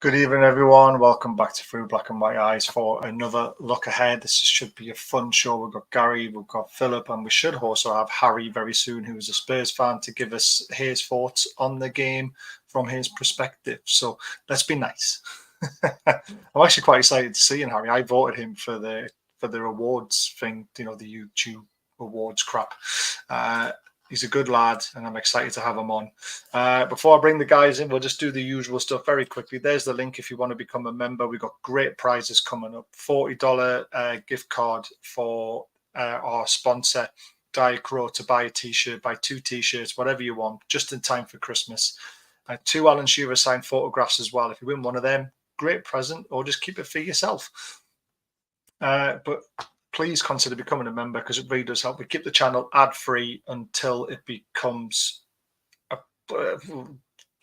Good evening, everyone. Welcome back to Through Black and White Eyes for another look ahead. This should be a fun show. We've got Gary, we've got Phillip, and we should also have Harry very soon, who is a Spurs fan, to give us his thoughts on the game from his perspective. So let's be nice. I'm actually quite excited to see him, Harry. I voted him for the awards thing, the YouTube awards crap. He's a good lad, and I'm excited to have him on. Before I bring the guys in, we'll just do the usual stuff very quickly. There's the link if you want to become a member. We've got great prizes coming up. $40 gift card for our sponsor, Diet Crow, to buy a T-shirt, buy 2 T-shirts, whatever you want, just in time for Christmas. 2 Alan Shearer signed photographs as well. If you win one of them, great present, or just keep it for yourself. But please consider becoming a member because it really does help. We keep the channel ad-free until it becomes I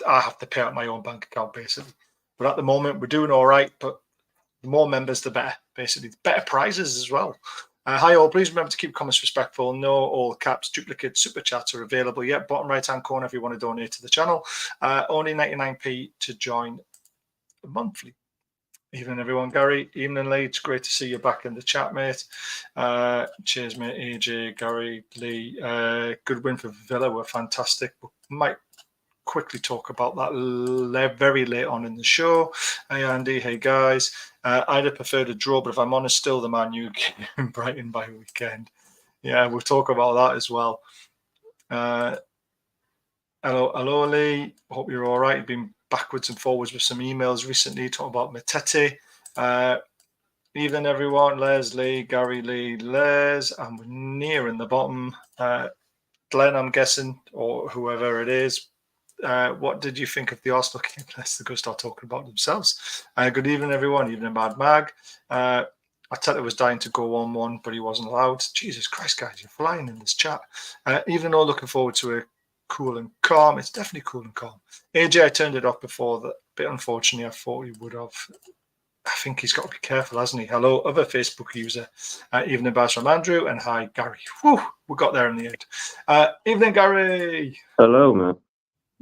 have to pay out my own bank account, basically. But at the moment, we're doing all right. But the more members, the better, basically. Better prizes as well. Hi all, please remember to keep comments respectful. No all caps, duplicate, super chats are available. Yeah, bottom right-hand corner if you want to donate to the channel. Only 99p to join monthly. Evening, everyone. Gary, evening, Lee. It's great to see you back in the chat, mate. Cheers, mate. AJ, Gary, Lee. Good win for Villa. We're fantastic. We might quickly talk about that very late on in the show. Hey, Andy. Hey, guys. I'd have preferred a draw, but if I'm honest, still the Man U game in Brighton by weekend. Yeah, we'll talk about that as well. Hello, Lee. Hope you're all right. You've been backwards and forwards with some emails recently talking about Matete. Evening, everyone. Leslie, Gary, Lee, Les. I'm nearing the bottom. Glenn, I'm guessing, or whoever it is. What did you think of the Arsenal game? Let's go start talking about themselves. Good evening, everyone. Evening, Mad Mag. Arteta was dying to go 1-1, but he wasn't allowed. Jesus Christ, guys, you're flying in this chat. Even though looking forward to a cool and calm. It's definitely cool and calm. AJ, I turned it off before that. Bit unfortunately, I thought he would have. I think he's got to be careful, hasn't he? Hello, other Facebook user. Evening, Baz from Andrew, and hi, Gary. Whew, we got there in the end. Evening, Gary. Hello, man.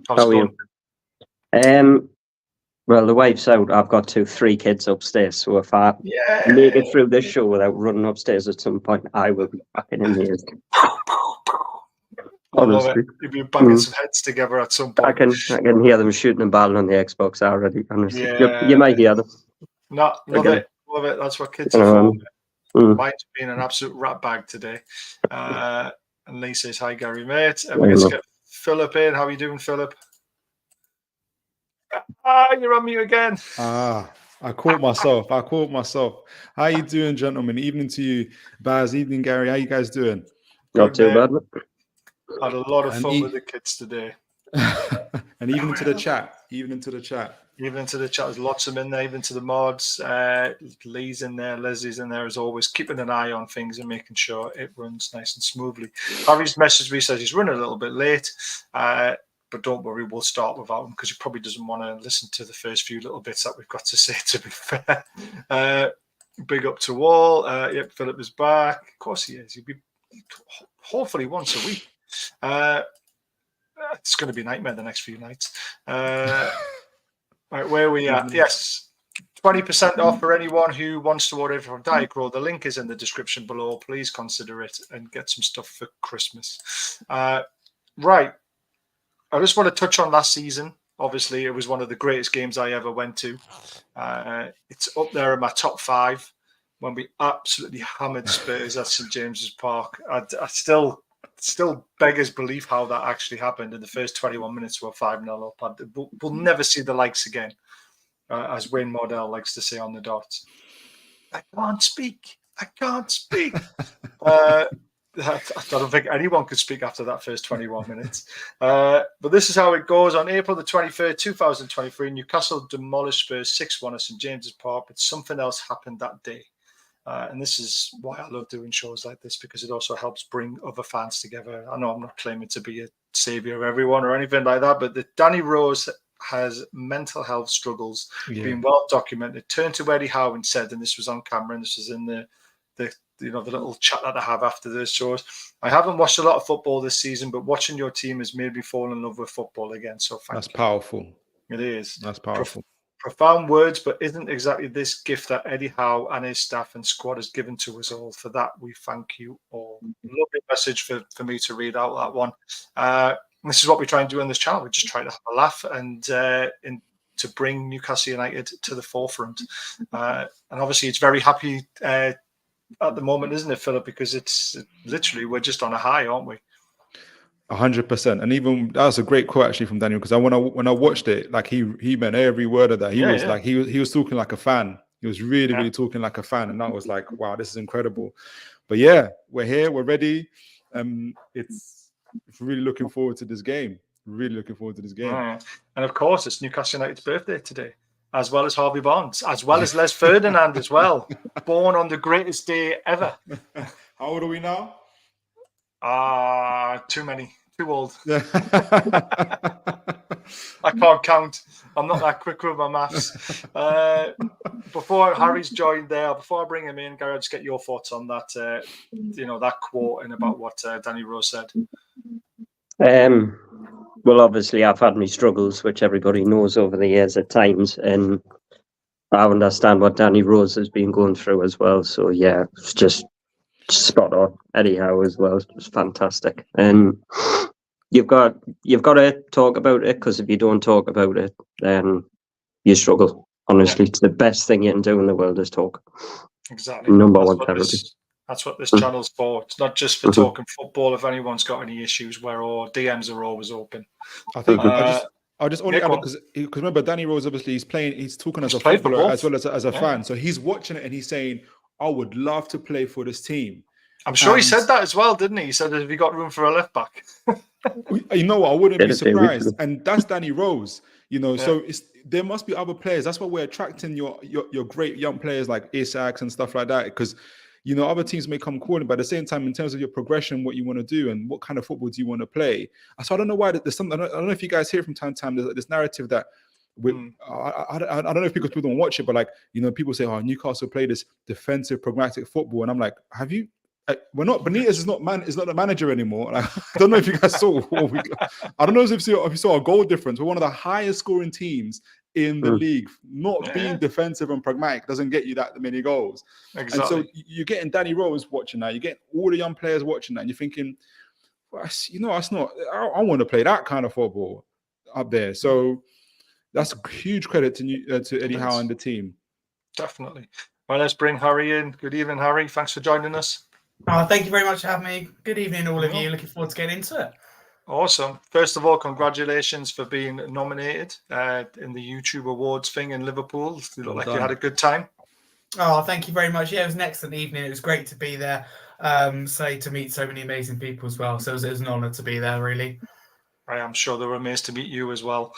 How's it going? Well, the wife's out. I've got 3 kids upstairs, so if I make it through this show without running upstairs at some point, I will be back in here. I love it. You'll be banging some heads together at some point. I can hear them shooting a ball on the Xbox already. Honestly. Yeah. You might hear them. No, love it. Love it. That's what kids are for. Mine's been an absolute rat bag today. And Lee says, hi, Gary, mate. And we're going to get Phillip in. How are you doing, Phillip? You're on mute again. I caught myself. How you doing, gentlemen? Evening to you, Baz. Evening, Gary. How you guys doing? Not too bad. Had a lot of fun with the kids today. And even to the chat. Even to the chat. There's lots of them in there, even to the mods. Lee's in there, Leslie's in there as always, keeping an eye on things and making sure it runs nice and smoothly. Harry's messaged me, says he's running a little bit late, but don't worry, we'll start without him because he probably doesn't want to listen to the first few little bits that we've got to say, to be fair. Big up to all. Yep, Phillip is back. Of course he is. He'll be hopefully once a week. It's going to be a nightmare the next few nights. Right, where are we at? Yes, 20% off for anyone who wants to order from Diet Crow. The link is in the description below. Please consider it and get some stuff for Christmas. Right, I just want to touch on last season. Obviously, it was one of the greatest games I ever went to. It's up there in my top 5 when we absolutely hammered Spurs at St James's Park. I still beggars belief how that actually happened. In the first 21 minutes, we're 5-0 up. We'll never see the likes again, as Wayne Mordell likes to say on the dot. I can't speak. I don't think anyone could speak after that first 21 minutes. But this is how it goes. On April the 23rd, 2023, Newcastle demolished Spurs 6-1 at St James's Park, but something else happened that day. And this is why I love doing shows like this, because it also helps bring other fans together. I know I'm not claiming to be a savior of everyone or anything like that, but Danny Rose has mental health struggles, being well documented. Turned to Eddie Howe and said, and this was on camera, and this was in the little chat that I have after the shows. I haven't watched a lot of football this season, but watching your team has made me fall in love with football again. So thank you. That's powerful. It is. That's powerful. Profound words, but isn't exactly this gift that Eddie Howe and his staff and squad has given to us all. For that, we thank you all. Lovely message for me to read out that one. This is what we try and do on this channel. We just try to have a laugh and to bring Newcastle United to the forefront. And obviously, it's very happy at the moment, isn't it, Philip? Because it's literally, we're just on a high, aren't we? 100%. And even that was a great quote actually from Daniel, because when I watched it, like he meant every word of that. He was talking like a fan. He was really talking like a fan, and that was like, wow, this is incredible. But yeah, we're here, we're ready. It's really looking forward to this game. Really looking forward to this game. And of course, it's Newcastle United's birthday today, as well as Harvey Barnes, as well as Les Ferdinand as well, born on the greatest day ever. How old are we now? Too many. Too old. I can't count. I'm not that quick with my maths. Before Harry's joined there, before I bring him in, Gary, I'll just get your thoughts on that, that quote and about what Danny Rose said. Well, obviously, I've had my struggles, which everybody knows over the years at times, and I understand what Danny Rose has been going through as well. So, yeah, it's just spot on. Eddie Howe as well. It was fantastic. And you've got to talk about it, because if you don't talk about it, then you struggle. Honestly, it's the best thing you can do in the world is talk. Exactly. Number one priority. That's what this channel's for. It's not just for talking football. If anyone's got any issues, our DMs are always open. I think I'll just only add because remember, Danny Rose, obviously he's talking as a footballer as well as a fan. So he's watching it and he's saying, I would love to play for this team. I'm sure he said that as well, didn't he? He said, have you got room for a left back? You know what? I wouldn't be surprised. And that's Danny Rose. So there must be other players. That's why we're attracting your great young players like Isaacs and stuff like that, because other teams may come calling, but at the same time, in terms of your progression, what you want to do and what kind of football do you want to play. So I don't know why there's something. I don't know if you guys hear from time to time. There's this narrative that I don't know if people don't watch it, but like people say, "Oh, Newcastle play this defensive, pragmatic football," and I'm like, "Have you?" We're not. Benitez is not the manager anymore. Like, I don't know if you guys saw. I don't know if you saw a goal difference. We're one of the highest scoring teams in the league. Not being defensive and pragmatic doesn't get you that many goals. Exactly. And so you're getting Danny Rose watching that. You're getting all the young players watching that, and you're thinking, well, that's not. I want to play that kind of football up there. So that's a huge credit to Eddie Howe and the team. Definitely. Well, let's bring Harry in. Good evening, Harry. Thanks for joining us. Thank you very much for having me. Good evening, all of you. Looking forward to getting into it. Awesome. First of all, congratulations for being nominated in the YouTube Awards thing in Liverpool. You look like you had a good time. Oh, thank you very much. Yeah, it was an excellent evening. It was great to be there. To meet so many amazing people as well. So it was an honour to be there, really. I am sure they were amazed to meet you as well.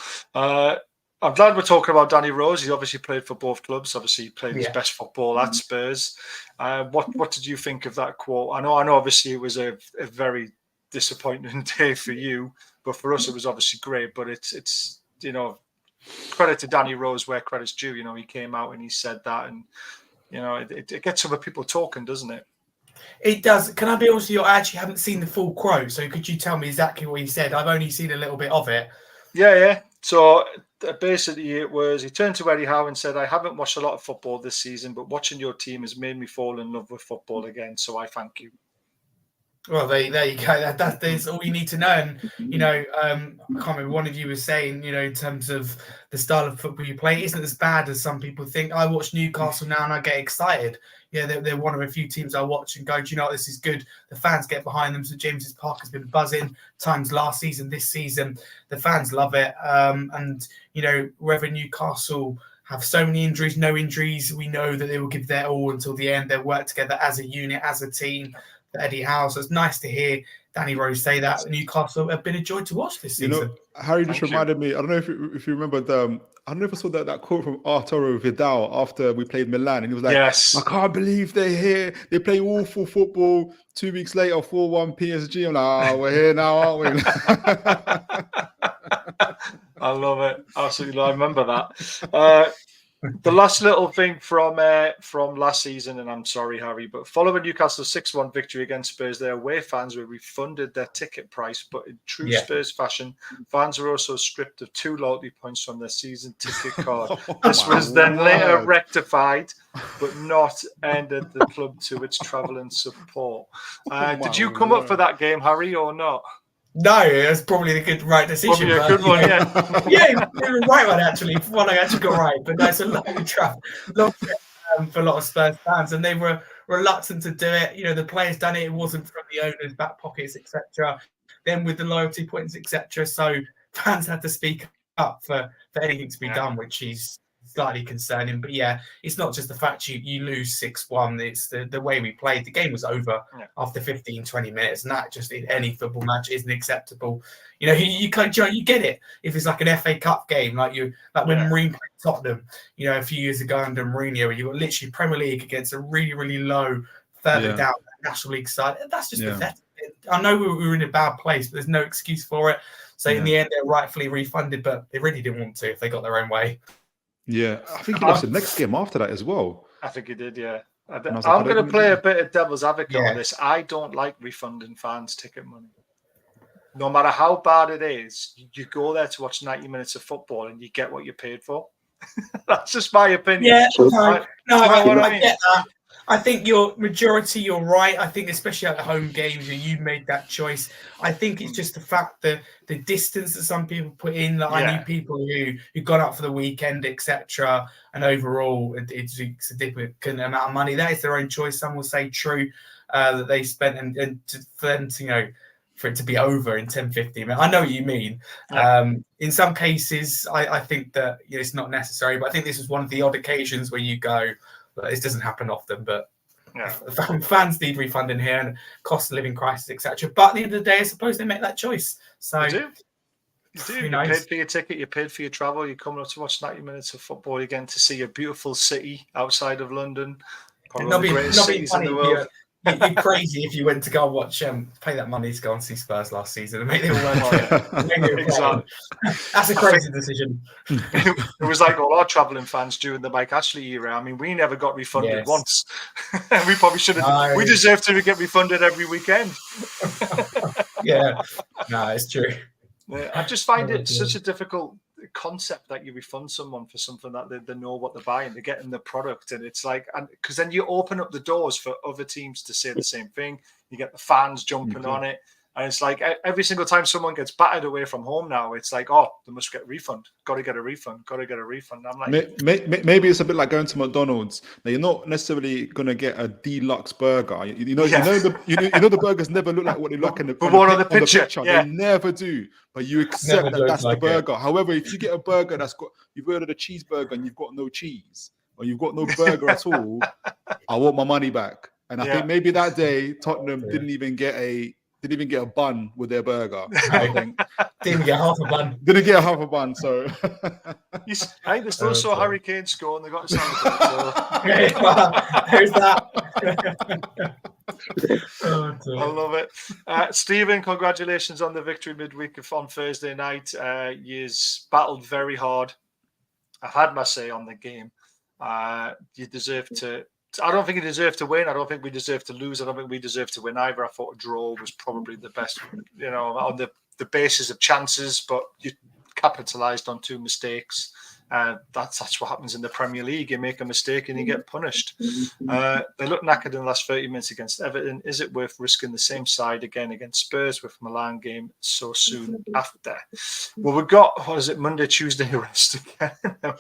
I'm glad we're talking about Danny Rose. He obviously played for both clubs. Obviously, he played his best football at Spurs. What did you think of that quote? I know. Obviously, it was a very disappointing day for you, but for us, it was obviously great. But it's credit to Danny Rose where credit's due. He came out and he said that, and it gets other people talking, doesn't it? It does. Can I be honest with you? I actually haven't seen the full quote, so could you tell me exactly what he said? I've only seen a little bit of it. Yeah. So basically, it was he turned to Eddie Howe and said, "I haven't watched a lot of football this season, but watching your team has made me fall in love with football again. So I thank you." Well, there you go. That's all you need to know. And I can't remember, one of you was saying, in terms of the style of football you play, isn't as bad as some people think. I watch Newcastle now and I get excited. Yeah, they're one of a few teams I watch and go, do you know what, this is good. The fans get behind them. So James's Park has been buzzing times last season, this season. The fans love it. And wherever Newcastle have so many injuries, no injuries, we know that they will give their all until the end. They'll work together as a unit, as a team. Eddie Howe. So it's nice to hear Danny Rose say that. Newcastle have been a joy to watch this season. Harry just reminded me, I don't know if you remember I don't know if I saw that quote from Arturo Vidal after we played Milan, and he was like, I can't believe they're here. They play awful football. 2 weeks later, 4-1 PSG. I'm like, we're here now, aren't we? I love it. Absolutely. I remember that. The last little thing from last season, and I'm sorry, Harry, but following Newcastle's 6-1 victory against Spurs, their away fans were refunded their ticket price, but in true Spurs fashion, fans were also stripped of 2 loyalty points from their season ticket card. This was then later rectified, but not ended the club to its travelling support. Did you come up for that game, Harry, or not? No, it's probably the right decision. Probably a good one, yeah. Yeah, the right one actually. One I actually got right, but that's a long trip for a lot of Spurs fans, and they were reluctant to do it. You know, the players done it; it wasn't from the owners' back pockets, etc. Then with the loyalty points, etc. So fans had to speak up for anything to be done, which is slightly concerning. But yeah, it's not just the fact you lose 6-1, it's the way we played. The game was over after 15-20 minutes, and that just in any football match isn't acceptable. You know, you get it if it's like an FA Cup game, like when Mourinho played Tottenham, you know, a few years ago under Mourinho, where you got literally Premier League against a really, really low further down National League side. That's just pathetic. I know we were in a bad place, but there's no excuse for it. So in the end, they're rightfully refunded, but they really didn't want to if they got their own way. Yeah, I think he lost the next game after that as well. I think he did, yeah. I'm going to play a bit of devil's advocate on this. I don't like refunding fans ticket money. No matter how bad it is, you go there to watch 90 minutes of football and you get what you paid for. That's just my opinion. Yeah, I get that. I think you're right. I think especially at the home games, you made that choice. I think it's just the fact that the distance that some people put in. That I knew people who got up for the weekend, etc. And overall, it's a significant amount of money. That is their own choice. Some will say true that they spent, and for them to for it to be over in 10-15 minutes. I know what you mean. In some cases, I think that it's not necessary, but I think this is one of the odd occasions where you go, this doesn't happen often, but fans need refunding here and cost of living crisis, etc. But at the end of the day, I suppose they make that choice. So you do. You paid for your ticket, you paid for your travel, you're coming up to watch 90 minutes of football again to see a beautiful city outside of London. Probably one of the greatest cities in the world. You'd be crazy if you went to go and watch, pay that money to go and see Spurs last season and make them work. Exactly. That's a crazy decision. It was like all our travelling fans during the Mike Ashley era. I mean, we never got refunded once. We probably should have. We deserve to get refunded every weekend. No, it's true. I just find it such a difficult concept that you refund someone for something that they know what they're buying, they're getting the product, and it's like, and because then you open up the doors for other teams to say the same thing. You get the fans jumping on it, and it's like every single time someone gets battered away from home now, it's like, oh, they must get a refund. Got to get a refund. I'm like, maybe it's a bit like going to McDonald's. Now you're not necessarily gonna get a deluxe burger. You know the burgers never look like what they look in the picture. They never do. But you accept that that's the burger. However, if you get a burger you've ordered a cheeseburger and you've got no cheese, or you've got no burger at all, I want my money back. And I think maybe that day Tottenham didn't even get a bun with their burger. I think didn't get half a bun. Didn't get half a bun. So I they still saw Harry Kane score and they got a sandwich. There's that. I love it. Stephen, congratulations on the victory midweek on Thursday night. You've battled very hard. I've had my say on the game. You deserve to. I don't think you deserve to win. I don't think we deserve to lose. I don't think we deserve to win either. I thought a draw was probably the best, on the basis of chances, but you capitalised on 2 mistakes. That's what happens in the Premier League. You make a mistake and you get punished. They look knackered in the last 30 minutes against Everton. Is it worth risking the same side again against Spurs with Milan game so soon after? Well, we've got, Monday, Tuesday rest again.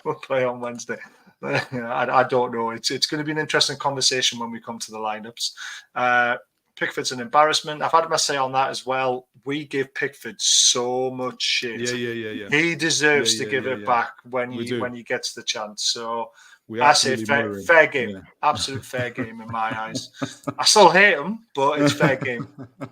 We'll play on Wednesday. I don't know. It's going to be an interesting conversation when we come to the lineups. Pickford's an embarrassment. I've had my say on that as well. We give Pickford so much shit. Yeah. He deserves to give it back when he gets the chance. So I say fair game. Yeah. Absolute fair game in my eyes. I still hate him, but it's fair game.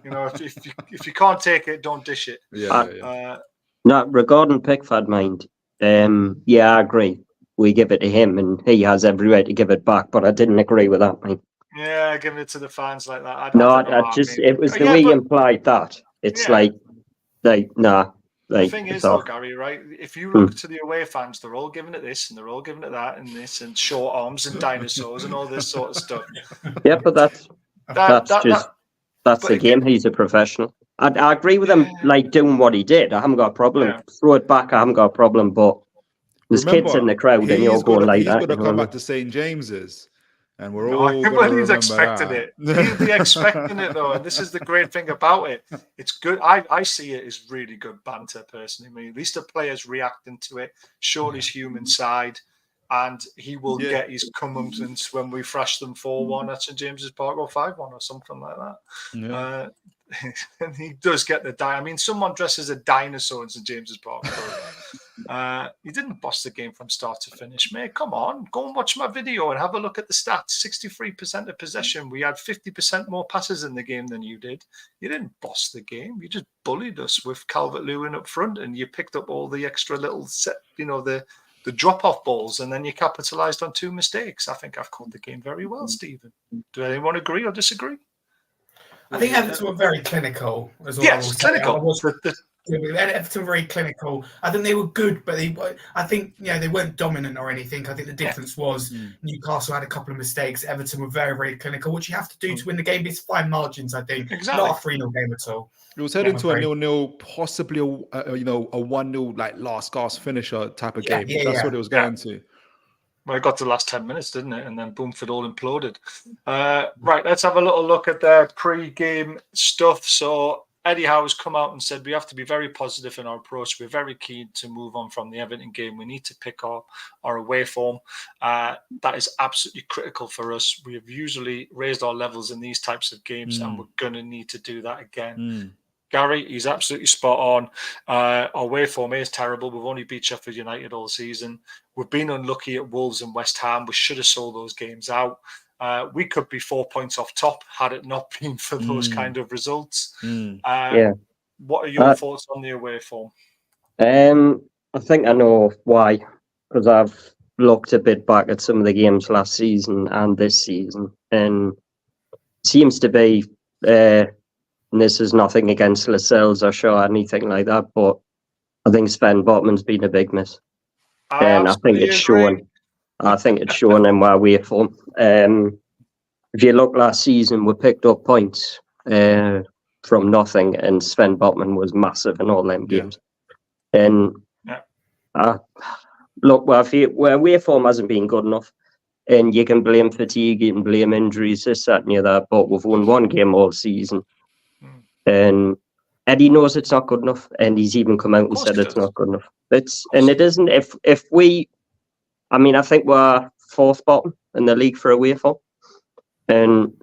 If you can't take it, don't dish it. Now, regarding Pickford, mind, I agree. We give it to him, and he has every right to give it back. But I didn't agree with that, mate. Yeah, giving it to the fans like that. It was the way he implied that. It's nah. The thing is, though, Gary, right? If you look to the away fans, they're all giving it this and they're all giving it that and this and short arms and dinosaurs and all this sort of stuff. Yeah, but that's the game. He's a professional. I agree with him, like doing what he did. I haven't got a problem. Yeah. Throw it back. I haven't got a problem. But there's kids in the crowd, and you're going like that. He's got to come back to St. James's. And we're all he's expecting it. He'll be expecting it, though. And this is the great thing about it. It's good. I see it as really good banter, personally. I mean, at least the players reacting to it, showing his human side. And he will get his comeuppance when we thrash them 4-1 at St. James's Park or 5-1 or something like that. Yeah. And he does get I mean, someone dressed as a dinosaur in St. James's Park. He didn't boss the game from start to finish, mate. Come on, go and watch my video and have a look at the stats. 63% of possession. We had 50% more passes in the game than you did. You didn't boss the game. You just bullied us with Calvert-Lewin up front, and you picked up all the extra little the drop-off balls, and then you capitalised on 2 mistakes. I think I've called the game very well, Stephen. Do anyone agree or disagree? I think Everton were very clinical. Yes, clinical. Everton were very clinical. I think they were good, but I think they weren't dominant or anything. I think the difference was Newcastle had a couple of mistakes. Everton were very, very clinical. What you have to do to win the game is fine margins, I think. Exactly. Not a 3-0 game at all. It was heading to a 0-0, possibly a 1-0 like last gasp finisher type of game. That's what it was going to. Well, it got to the last 10 minutes, didn't it? And then boom, it all imploded. Right, let's have a little look at their pre-game stuff. So Eddie Howe has come out and said we have to be very positive in our approach. We're very keen to move on from the Everton game. We need to pick our away form. That is absolutely critical for us. We have usually raised our levels in these types of games, and we're going to need to do that again. Gary, he's absolutely spot on. Our away form is terrible. We've only beat Sheffield United all season. We've been unlucky at Wolves and West Ham. We should have sold those games out. We could be 4 points off top had it not been for those kind of results. What are your thoughts on the away form? I think I know why, because I've looked a bit back at some of the games last season and this season, and it seems to be, and this is nothing against Lascelles or Shaw or anything like that, but I think Sven Botman's been a big miss. And I think it's showing. I think it's showing in our way form. If you look last season, we picked up points from nothing, and Sven Botman was massive in all them games. And look, where away form hasn't been good enough, and you can blame fatigue, you can blame injuries, this, that, and the other, but we've won 1 game all season. And Eddie knows it's not good enough, and he's even come out and said it's not good enough. And it isn't. If we, I mean, I think we're 4th bottom in the league for away form, and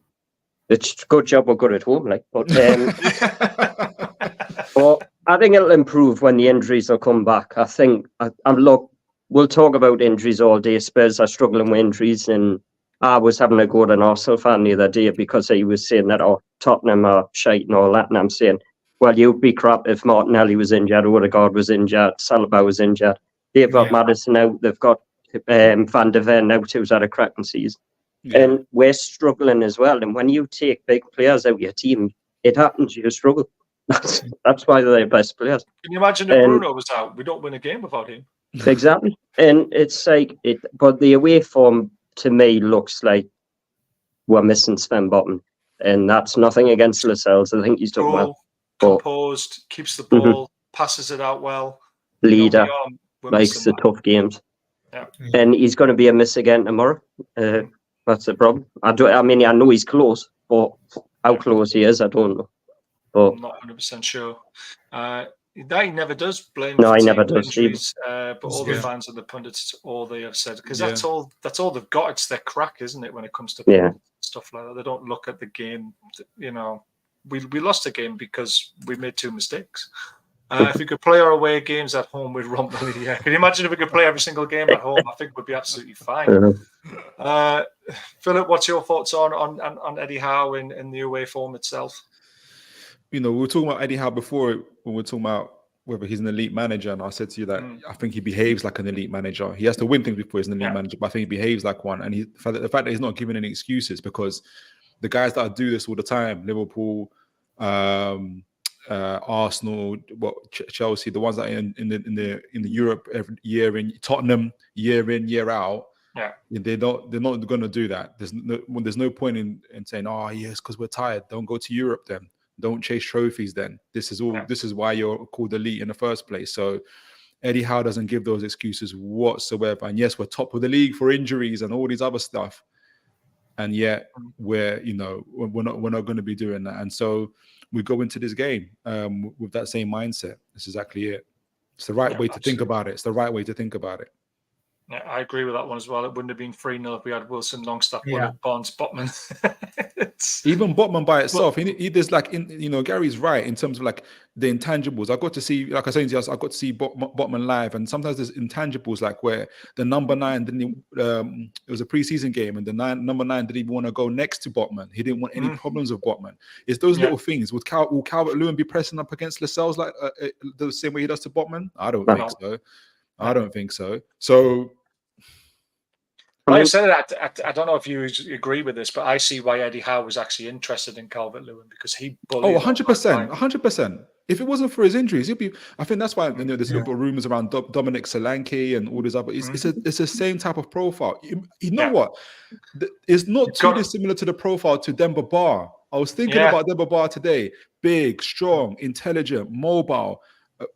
it's a good job we're good at home, like. But but I think it'll improve when the injuries will come back. I think. Look, we'll talk about injuries all day. Spurs are struggling with injuries, and I was having a go at an Arsenal fan the other day because he was saying that Tottenham are shite and all that, and I'm saying, well, you'd be crap if Martinelli was injured, Odegaard was injured, Saliba was injured. They've got Maddison out, they've got Van der Ven out, who's had a cracking season. And we're struggling as well. And when you take big players out of your team, it happens, you struggle. That's why they're the best players. Can you imagine if Bruno was out? We don't win a game without him. Exactly. And it's like, but the away form to me looks like we're missing Sven Botman. And that's nothing against Lascelles. I think he's done well. Composed, keeps the ball, passes it out well. Leader, makes the tough games. Yeah. And he's going to be a miss again tomorrow. That's the problem. I mean, I know he's close, but how close he is, I don't know. But I'm not 100% sure. He never does blame. No, he never does. Injuries, but all the fans and the pundits, all they have said, because that's all they've got. It's their crack, isn't it? When it comes to stuff like that, they don't look at the game. You know, we lost the game because we made 2 mistakes. If we could play our away games at home, we'd romp the league. Can you imagine if we could play every single game at home? I think we'd be absolutely fine. Philip, what's your thoughts on Eddie Howe in the away form itself? You know, we were talking about Eddie Howe before when we were talking about whether he's an elite manager, and I said to you that I think he behaves like an elite manager. He has to win things before he's an elite manager, but I think he behaves like one. And the fact that he's not giving any excuses, because the guys that do this all the time, Liverpool, Arsenal, Chelsea, the ones that are in the Europe every year in, Tottenham year in year out. Yeah, they're not going to do that. There's no point in saying, oh yes, because we're tired. Don't go to Europe then. Don't chase trophies then. This is why you're called elite in the first place. So Eddie Howe doesn't give those excuses whatsoever. And yes, we're top of the league for injuries and all these other stuff, and yet we're not going to be doing that. And so we go into this game with that same mindset. That's exactly it. It's the right way to think about it. It's the right way to think about it. Yeah, I agree with that one as well. It wouldn't have been 3-0 if we had Wilson, Longstaff, Barnes, Botman. Even Botman by itself, there's Gary's right in terms of like the intangibles. I got to see, like I was saying to you, I got to see Botman live, and sometimes there's intangibles like where the number 9 didn't. It was a preseason game, and the number 9 didn't even want to go next to Botman. He didn't want any problems with Botman. It's those little things. Will Calvert-Lewin be pressing up against Lascelles like the same way he does to Botman? I don't think so. I don't think so. So, like I said, I don't know if you agree with this, but I see why Eddie Howe was actually interested in Calvert-Lewin, because he bullied. 100%, 100%. If it wasn't for his injuries, he'd be. I think that's why there's little rumors around Dominic Solanke and all this other. It's the same type of profile. You know what? It's not too dissimilar to the profile to Demba Ba. I was thinking about Demba Ba today. Big, strong, intelligent, mobile.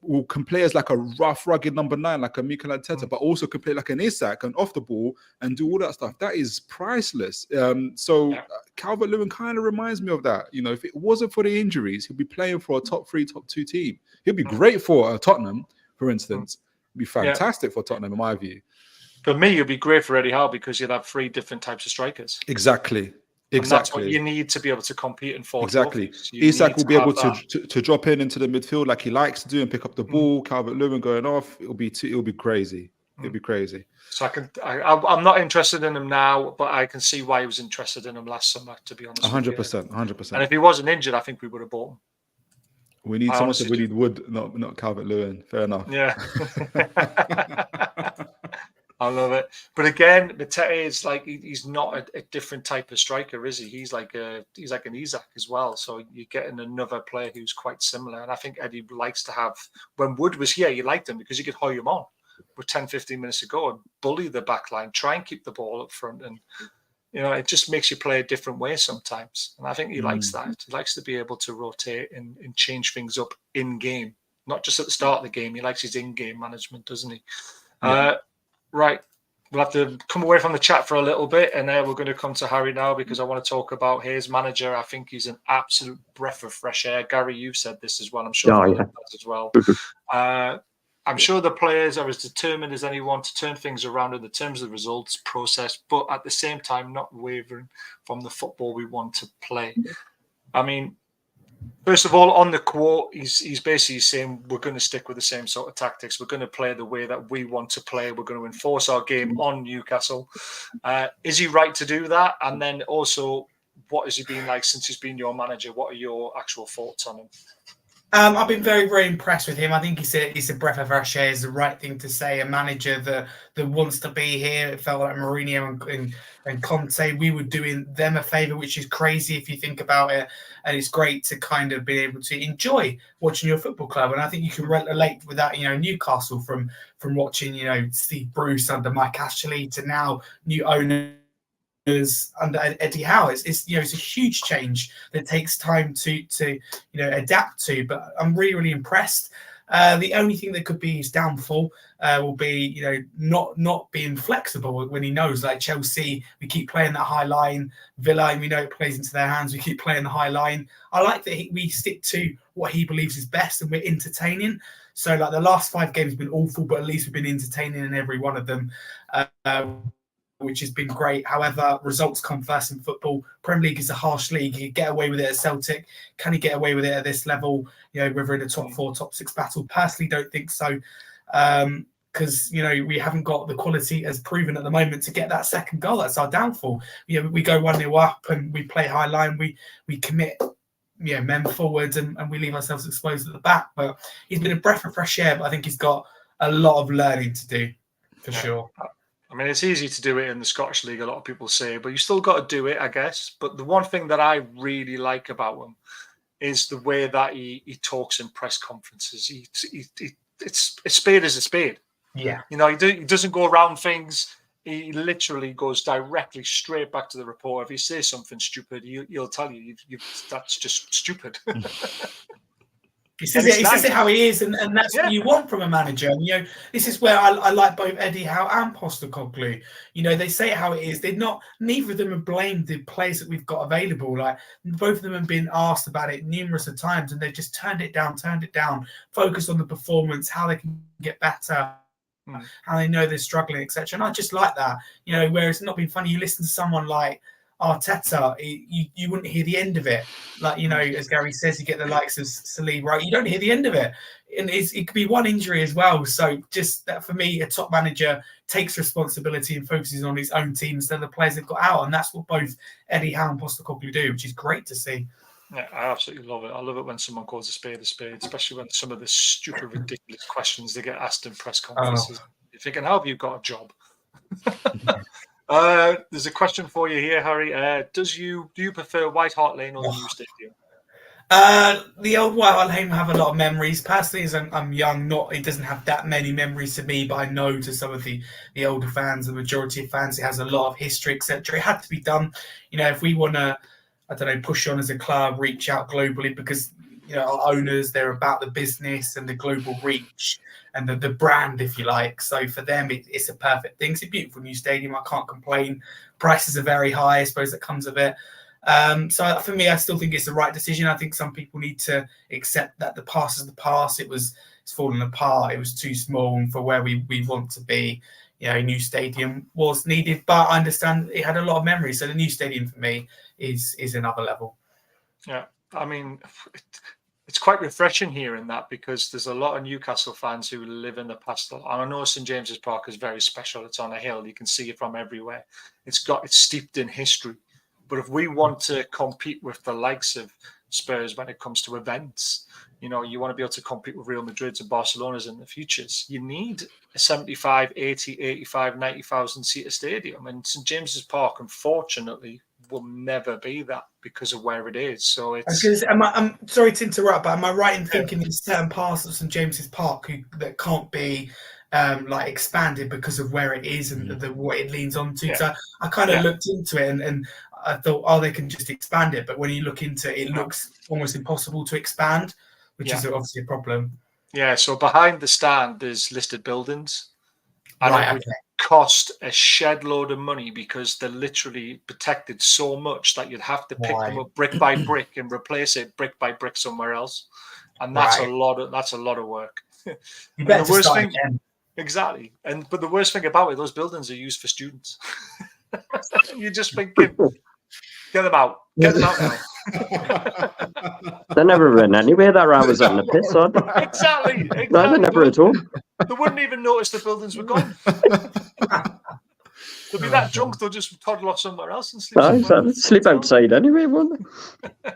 Will can play as like a rough, rugged number 9, like a Mikel Arteta, but also can play like an Isak and off the ball and do all that stuff. That is priceless. Calvert-Lewin kind of reminds me of that. If it wasn't for the injuries, he'll be playing for a top 3, top 2 team. He'll be great for Tottenham, for instance. He'd be fantastic for Tottenham, in my view. For me, it'd be great for Eddie Howe because you'd have 3 different types of strikers. Exactly. And that's what you need to be able to compete and force. Exactly. Isak will be able to drop into the midfield like he likes to do and pick up the ball. Calvert-Lewin going off. It'll be crazy. It'll be crazy. So I'm not interested in him now, but I can see why he was interested in him last summer, to be honest. 100%. 100%. And if he wasn't injured, I think we would have bought him. We need someone to really Wood, not Calvert-Lewin. Fair enough. Yeah. I love it. But again, Matete is like, he's not a different type of striker, is he? He's like an Isak as well. So you're getting another player who's quite similar. And I think Eddie likes to have, when Wood was here, you liked him because you could hoy him on with 10, 15 minutes to go and bully the back line, try and keep the ball up front. And, it just makes you play a different way sometimes. And I think he likes that. He likes to be able to rotate and change things up in game, not just at the start of the game. He likes his in-game management, doesn't he? Yeah. Right, we'll have to come away from the chat for a little bit, and we're going to come to Harry now because I want to talk about his manager. I think he's an absolute breath of fresh air. Gary, you've said this as well. I'm sure Phillip has as well. I'm sure the players are as determined as anyone to turn things around in the terms of the results process, but at the same time, not wavering from the football we want to play. I mean, first of all, on the quote, he's basically saying we're going to stick with the same sort of tactics. We're going to play the way that we want to play. We're going to enforce our game on Newcastle. Is he right to do that? And then also, what has he been like since he's been your manager? What are your actual thoughts on him? I've been very, very impressed with him. I think he's a breath of fresh air. Is the right thing to say. A manager that wants to be here. It felt like Mourinho and Conte. We were doing them a favour, which is crazy if you think about it. And it's great to kind of be able to enjoy watching your football club. And I think you can relate with that. Newcastle from watching Steve Bruce under Mike Ashley to now new owners under Eddie Howe. It's a huge change that takes time to adapt to, but I'm really, really impressed. The only thing that could be his downfall will be not being flexible when he knows, like Chelsea, we keep playing that high line. Villa, we know it plays into their hands. We keep playing the high line. I like that we stick to what he believes is best and we're entertaining. So like the last 5 games have been awful, but at least we've been entertaining in every one of them. Which has been great. However, results come first in football. Premier League is a harsh league. You get away with it at Celtic. Can he get away with it at this level? Whether in a top 4, top 6 battle. Personally, don't think so. Because, we haven't got the quality as proven at the moment to get that second goal. That's our downfall. We go 1-0 up and we play high line. We commit men forwards and we leave ourselves exposed at the back. But he's been a breath of fresh air, but I think he's got a lot of learning to do, for sure. I mean, it's easy to do it in the Scottish League, a lot of people say, but you still got to do it, I guess. But the one thing that I really like about him is the way that he talks in press conferences. It's a spade is a spade. Yeah. You know, he doesn't go around things. He literally goes directly straight back to the reporter. If he says something stupid, he'll tell you, that's just stupid. He says it how he is, and that's what you want from a manager. And, you know, this is where I like both Eddie Howe and Postecoglou. You know, they say it how it is. Neither of them have blamed the players that we've got available. Like, both of them have been asked about it numerous of times, and they've just turned it down, focused on the performance, how they can get better, how they know they're struggling, etc. And I just like that. You know, where it's not been funny. You listen to someone like Arteta, you wouldn't hear the end of it. Like, you know, as Gary says, you get the likes of Salih, right? You don't hear the end of it. And it could be one injury as well. So just that, for me, a top manager takes responsibility and focuses on his own team instead of the players they've got out. And that's what both Eddie Howe and Postecoglou do, which is great to see. Yeah, I absolutely love it. I love it when someone calls a spade, especially when some of the stupid, ridiculous questions they get asked in press conferences. You're thinking, how have you got a job? There's a question for you here, Harry. Do you prefer White Hart Lane or the new stadium? The old White Hart Lane will have a lot of memories. Personally, as I'm young, it doesn't have that many memories to me, but I know to some of the older fans, the majority of fans, it has a lot of history, etc. It had to be done. You know, if we want to, I don't know, push on as a club, reach out globally, because, you know, our owners, they're about the business and the global reach and the brand, if you like. So for them, it's a perfect thing. It's a beautiful new stadium. I can't complain. Prices are very high. I suppose that comes of it. So for me, I still think it's the right decision. I think some people need to accept that the past is the past. It's fallen apart. It was too small for where we want to be. You know, a new stadium was needed, but I understand it had a lot of memories. So the new stadium for me is another level. Yeah, I mean, it's quite refreshing hearing that, because there's a lot of Newcastle fans who live in the past. And I know St James's Park is very special. It's on a hill. You can see it from everywhere. It's steeped in history. But if we want to compete with the likes of Spurs when it comes to events, you know, you want to be able to compete with Real Madrid's and Barcelona's in the futures, you need a 75, 80, 85, 90,000 seater stadium. And St James's Park, unfortunately, will never be that because of where it is. So it's. I'm sorry to interrupt, but am I right in thinking there's certain parts of St James's Park that can't be like expanded because of where it is and what it leans onto? So I kind of looked into it and I thought, they can just expand it. But when you look into it, it looks almost impossible to expand, which is obviously a problem. Yeah, so behind the stand, there's listed buildings. And it would cost a shed load of money because they're literally protected so much that you'd have to pick them up brick by brick and replace it brick by brick somewhere else. And that's a lot of work. You better start again. Exactly. But the worst thing about it, those buildings are used for students. You're just thinking, get them out now. They're never run anywhere. That I was on the piss on. Exactly. No, they're never at home. They wouldn't even notice the buildings were gone. They'll be that drunk, they'll just toddle off somewhere else and sleep. Sleep outside anyway, won't they?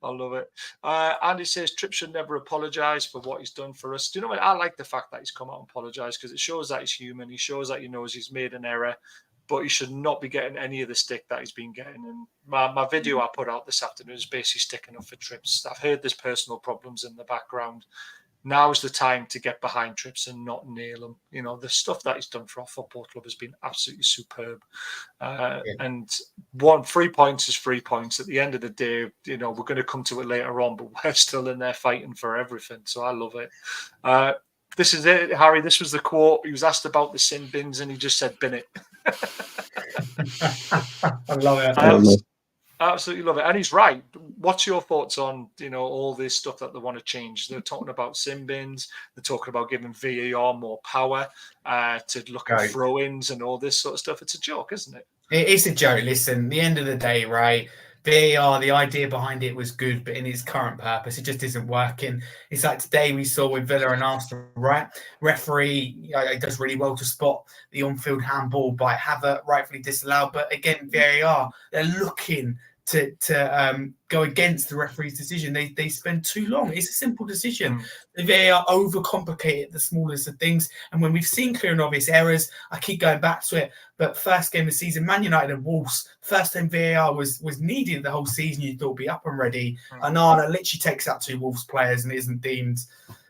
I love it. Andy says Tripp should never apologise for what he's done for us. Do you know what? I like the fact that he's come out and apologised, because it shows that he's human. He shows that he knows he's made an error, but he should not be getting any of the stick that he's been getting. And my video I put out this afternoon is basically sticking up for Tripps. I've heard there's personal problems in the background. Now's the time to get behind Tripps and not nail him. You know, the stuff that he's done for our football club has been absolutely superb. And 3 points is 3 points. At the end of the day, you know, we're going to come to it later on, but we're still in there fighting for everything. So I love it. This is it, Harry. This was the quote. He was asked about the sin bins and he just said, bin it. I love it. I absolutely love it. And he's right. What's your thoughts on, you know, all this stuff that they want to change? They're talking about sin bins. They're talking about giving VAR more power to look at throw-ins and all this sort of stuff. It's a joke, isn't it? It's a joke. Listen, the end of the day, right? VAR, the idea behind it was good, but in its current purpose, it just isn't working. It's like today we saw with Villa and Arsenal, right? Referee does really well to spot the on-field handball by Havertz, rightfully disallowed. But again, VAR, they're looking to go against the referee's decision. They spend too long. It's a simple decision. The VAR overcomplicate the smallest of things. And when we've seen clear and obvious errors, I keep going back to it. But first game of the season, Man United and Wolves, first time VAR was needed the whole season. You thought it'd be up and ready. Anana literally takes out 2 Wolves players and isn't deemed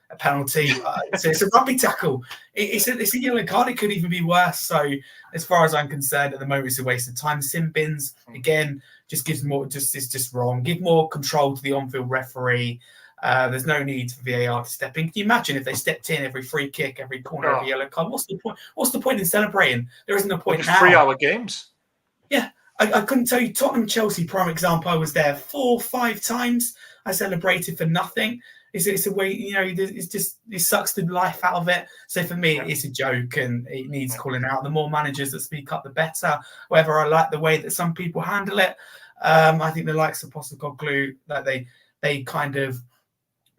a penalty. So it's a rugby tackle. It's a yellow card. It could even be worse. So as far as I'm concerned, at the moment, it's a waste of time. Sim bins, again, just gives more, it's just wrong. Give more control to the on-field referee. There's no need for VAR to step in. Can you imagine if they stepped in every free kick, every corner, every yellow card? What's the point? What's the point in celebrating? There isn't a point now. 3-hour games. Yeah. I couldn't tell you. Tottenham Chelsea, prime example. I was there 4 or 5 times. I celebrated for nothing. It's a way, it sucks the life out of it. So for me, it's a joke and it needs calling out. The more managers that speak up, the better. However, I like the way that some people handle it. I think the likes of Postecoglou, that they kind of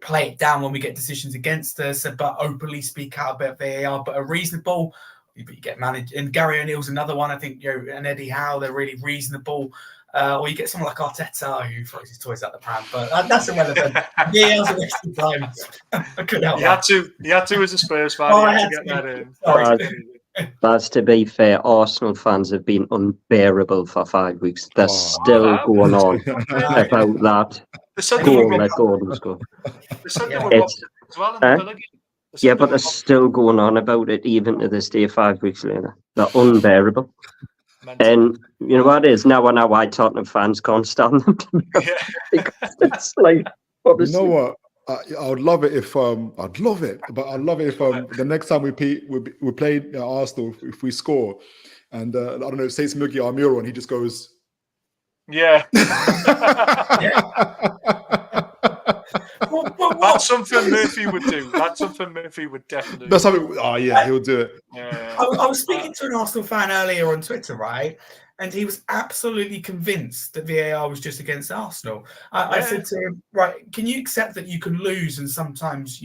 play it down when we get decisions against us, but openly speak out about VAR, but are reasonable. But you get managed, and Gary O'Neill's another one. I think and Eddie Howe, they're really reasonable. Or you get someone like Arteta who throws his toys out the pram, but that's irrelevant. VAR's a waste of time. I couldn't help that. You had to as a Spurs fan. You had to get that in. That's to be fair. Arsenal fans have been unbearable for 5 weeks. They're still going on about that. Let Gordon score. Yeah, but they're still going on about it even to this day, 5 weeks later. They're unbearable. And you know what it is? Now I know why Tottenham fans can't stand them. Because it's like, obviously. You know what? I would love it if I'd love it if the next time we play Arsenal, if we score, and I don't know, say it's Mugi Almiron, and he just goes, yeah. That's something Murphy would do. That's something Murphy would definitely do. That's something. Oh yeah, he'll do it. Yeah. I was speaking to an Arsenal fan earlier on Twitter, right? And he was absolutely convinced that VAR was just against Arsenal. I said to him, right, can you accept that you can lose and sometimes,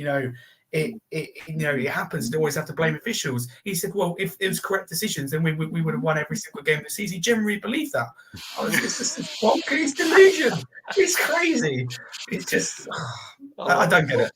it happens and always have to blame officials? He said, well, if it was correct decisions, then we would have won every single game of the season. He generally believed that. His delusion. It's crazy. It's just, I don't get it.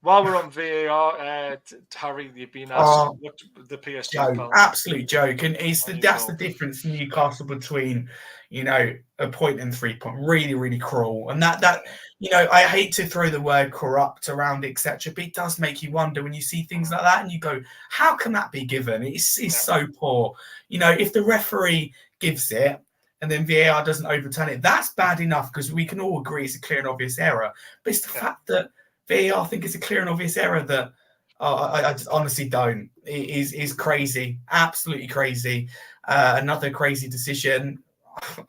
While we're on VAR, Harry, you've been asked what the PSG joke, absolute joke, and that's the difference in Newcastle between a point and 3 point. Really, really cruel, and that I hate to throw the word corrupt around, etc., but it does make you wonder when you see things like that, and you go, how can that be given? It's so poor. If the referee gives it and then VAR doesn't overturn it, that's bad enough because we can all agree it's a clear and obvious error. But it's the fact that VAR think it's a clear and obvious error that I just honestly don't. It is crazy, absolutely crazy. Another crazy decision.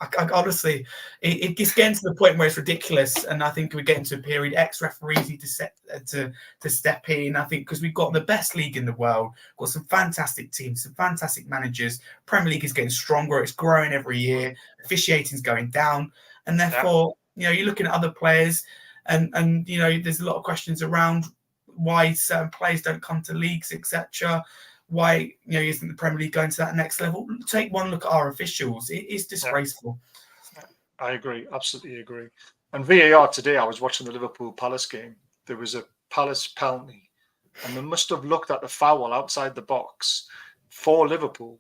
I honestly, it gets getting to the point where it's ridiculous, and I think we're getting to a period. Ex-referees need to step in. I think because we've got the best league in the world, got some fantastic teams, some fantastic managers. Premier League is getting stronger; it's growing every year. Officiating's going down, and therefore, you're looking at other players. And there's a lot of questions around why certain players don't come to leagues, etc. Why isn't the Premier League going to that next level? Take one look at our officials; it is disgraceful. I agree, absolutely agree. And VAR today, I was watching the Liverpool Palace game. There was a Palace penalty, and they must have looked at the foul outside the box for Liverpool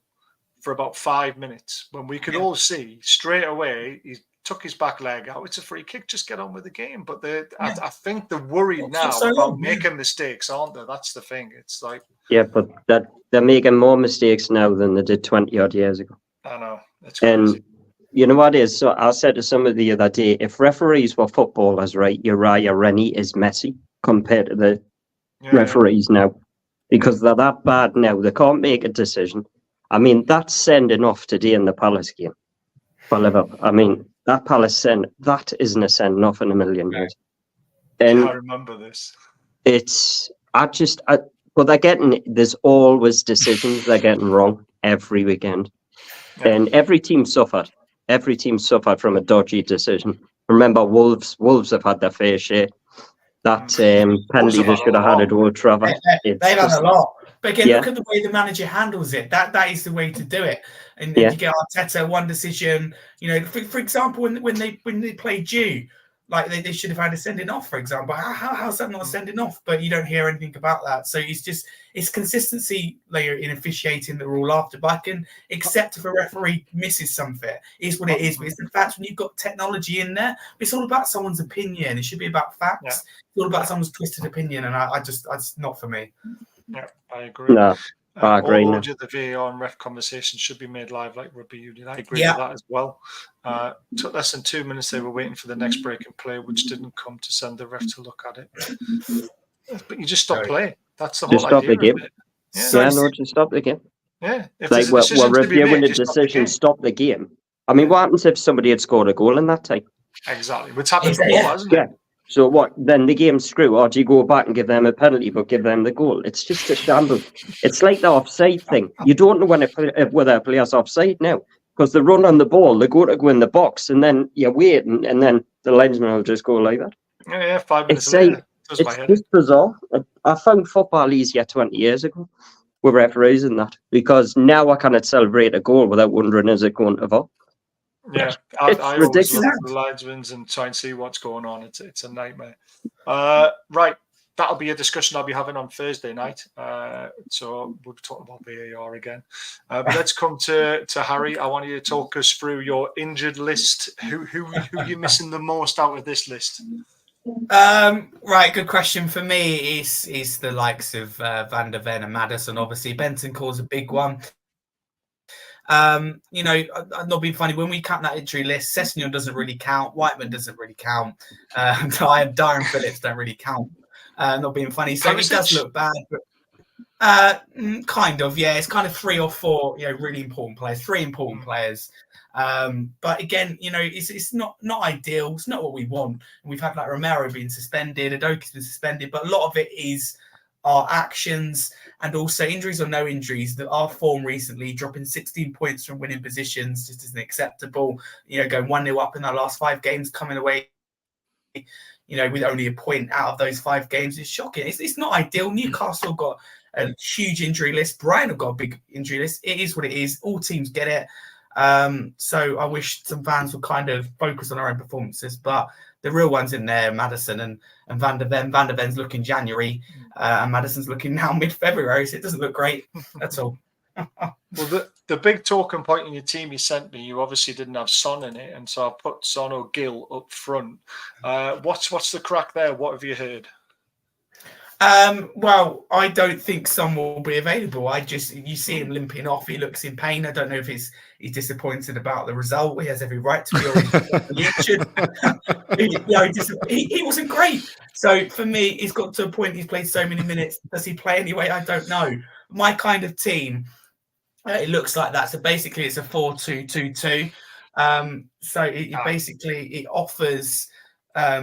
for about 5 minutes when we could all see straight away he's took his back leg out. It's a free kick. Just get on with the game. But I think they're worried now about making mistakes, aren't they? That's the thing. It's like but they're making more mistakes now than they did 20 odd years ago. I know. It's crazy. And you know what it is? So I said to somebody the other day, if referees were footballers, right, Uriah Rennie is Messi compared to the referees now, because they're that bad now. They can't make a decision. I mean, that's sending off today in the Palace game for Liverpool. I mean, that Palace send, that isn't a sending off in a million years. And I remember this. But there's always decisions they're getting wrong every weekend. Yeah. And every team suffered. Every team suffered from a dodgy decision. Remember, Wolves have had their fair share. That penalty they should have had at Old Trafford. They've had a lot. But again, look at the way the manager handles it. That is the way to do it. And you get Arteta, one decision. You know, for example, when they played Jew, like they should have had a sending off, for example. How's that not a sending off? But you don't hear anything about that. So it's consistency layer in officiating the rule after. But I can accept if a referee misses something. It's what it is. But it's the fact when you've got technology in there, it's all about someone's opinion. It should be about facts. Yeah. It's all about someone's twisted opinion. And I just not for me. Yeah, I agree. No. I agree. All the VAR and ref conversation should be made live like rugby union. I agree with that as well. Took less than 2 minutes. They were waiting for the next break in play, which didn't come to send the ref to look at it. But you just stop playing. That's the whole stop idea the game. of it. Just stop the game. Yeah. If like we're reviewing the decision, stop the game. I mean, what happens if somebody had scored a goal in that time? Exactly. Which happened before, hasn't it? So what? Then the game's screw. Or do you go back and give them a penalty, but give them the goal? It's just a shambles. It's like the offside thing. You don't know whether a player's offside now because they run on the ball, they go in the box, and then you're waiting, and then the linesman will just go like that. Yeah, 5 minutes it's later. It's just bizarre. I found football easier 20 years ago with referees and that because now I cannot celebrate a goal without wondering is it going to VAR. Yeah, I always look at the linesmen and try and see what's going on. It's a nightmare. Right, that'll be a discussion I'll be having on Thursday night. So we'll be talking about VAR again. But let's come to Harry. I want you to talk us through your injured list. Who you missing the most out of this list? Right, good question. For me, is the likes of Van der Ven and Maddison. Obviously, Bentancur's a big one. You know, I'm not being funny. When we count that injury list, Sessegnon doesn't really count. Whiteman doesn't really count. Darren Phillips don't really count. Not being funny. So it does look bad. But, kind of, yeah. It's kind of 3 or 4, really important players. 3 important players. But again, it's not ideal. It's not what we want. We've had like Romero being suspended, Adoki's been suspended, but a lot of it is our actions and also injuries or no injuries. That our form recently dropping 16 points from winning positions just isn't acceptable. Going 1-0 up in our last 5 games, coming away, with only a point out of those 5 games is shocking. It's not ideal. Newcastle got a huge injury list. Brighton have got a big injury list. It is what it is. All teams get it. So I wish some fans would kind of focus on our own performances, but the real ones in there, Maddison and Van der Ven. Van der Ven's looking January, and Maddison's looking now mid-February, so it doesn't look great. That's all. Well, the big talking point in your team you sent me, you obviously didn't have Son in it, and so I put Son or Gill up front. What's the crack there? What have you heard? Well, I don't think Son will be available. You see him limping off. He looks in pain. I don't know if he's disappointed about the result. He has every right to be. He wasn't great. So for me, he's got to a point. He's played so many minutes. Does he play anyway? I don't know. My kind of team, it looks like that. So basically, it's a 4-2-2-2. So it offers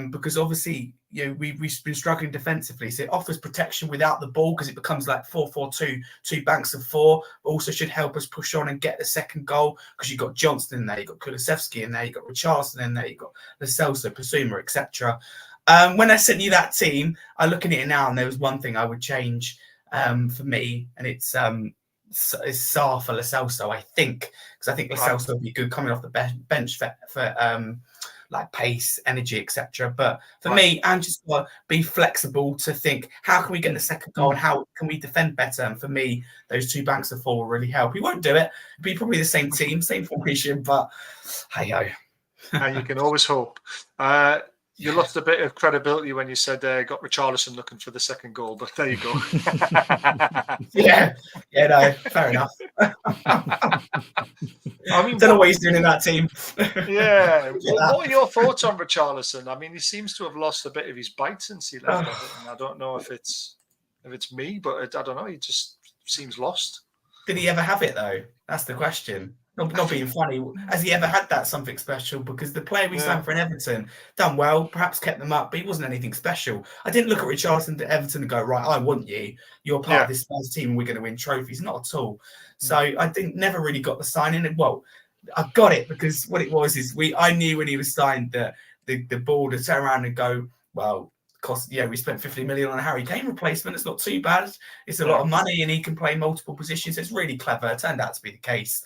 because obviously. We've been struggling defensively, so it offers protection without the ball because it becomes like 4-4-2, 2 banks of 4, but also should help us push on and get the second goal because you've got Johnston in there, you've got Kulusevski in there, you've got Richarlison in there, you've got Lo Celso, Pasuma, etc. When I sent you that team, I look at it now and there was one thing I would change for me, and it's Sarr for Lo Celso, I think, because I think Lo Celso would be good coming off the bench for like pace, energy, etc. But for me, I'm just going to be flexible to think, how can we get the second goal and how can we defend better? And for me, those 2 banks of 4 will really help. We won't do it. It'll be probably the same team, same formation, but hey-ho. And you can always hope. You lost a bit of credibility when you said got Richarlison looking for the second goal, but there you go. yeah, no, fair enough. I mean, don't know what he's doing in that team. Yeah. What are your thoughts on Richarlison? I mean, he seems to have lost a bit of his bite since he left Everton. I don't know if it's me, but I don't know. He just seems lost. Did he ever have it though? That's the question. Not being funny. Has he ever had that something special? Because the player we signed for in Everton done well, perhaps kept them up, but he wasn't anything special. I didn't look at Richarlison to Everton and go, right, I want you. You're part of this Spurs team and we're going to win trophies. Not at all. So I never really got the signing. And well, I got it because what it was is I knew when he was signed that the ball to turn around and go, well, cost. Yeah, we spent 50 million on a Harry Kane replacement. It's not too bad. It's a lot of money, and he can play multiple positions. It's really clever. It turned out to be the case.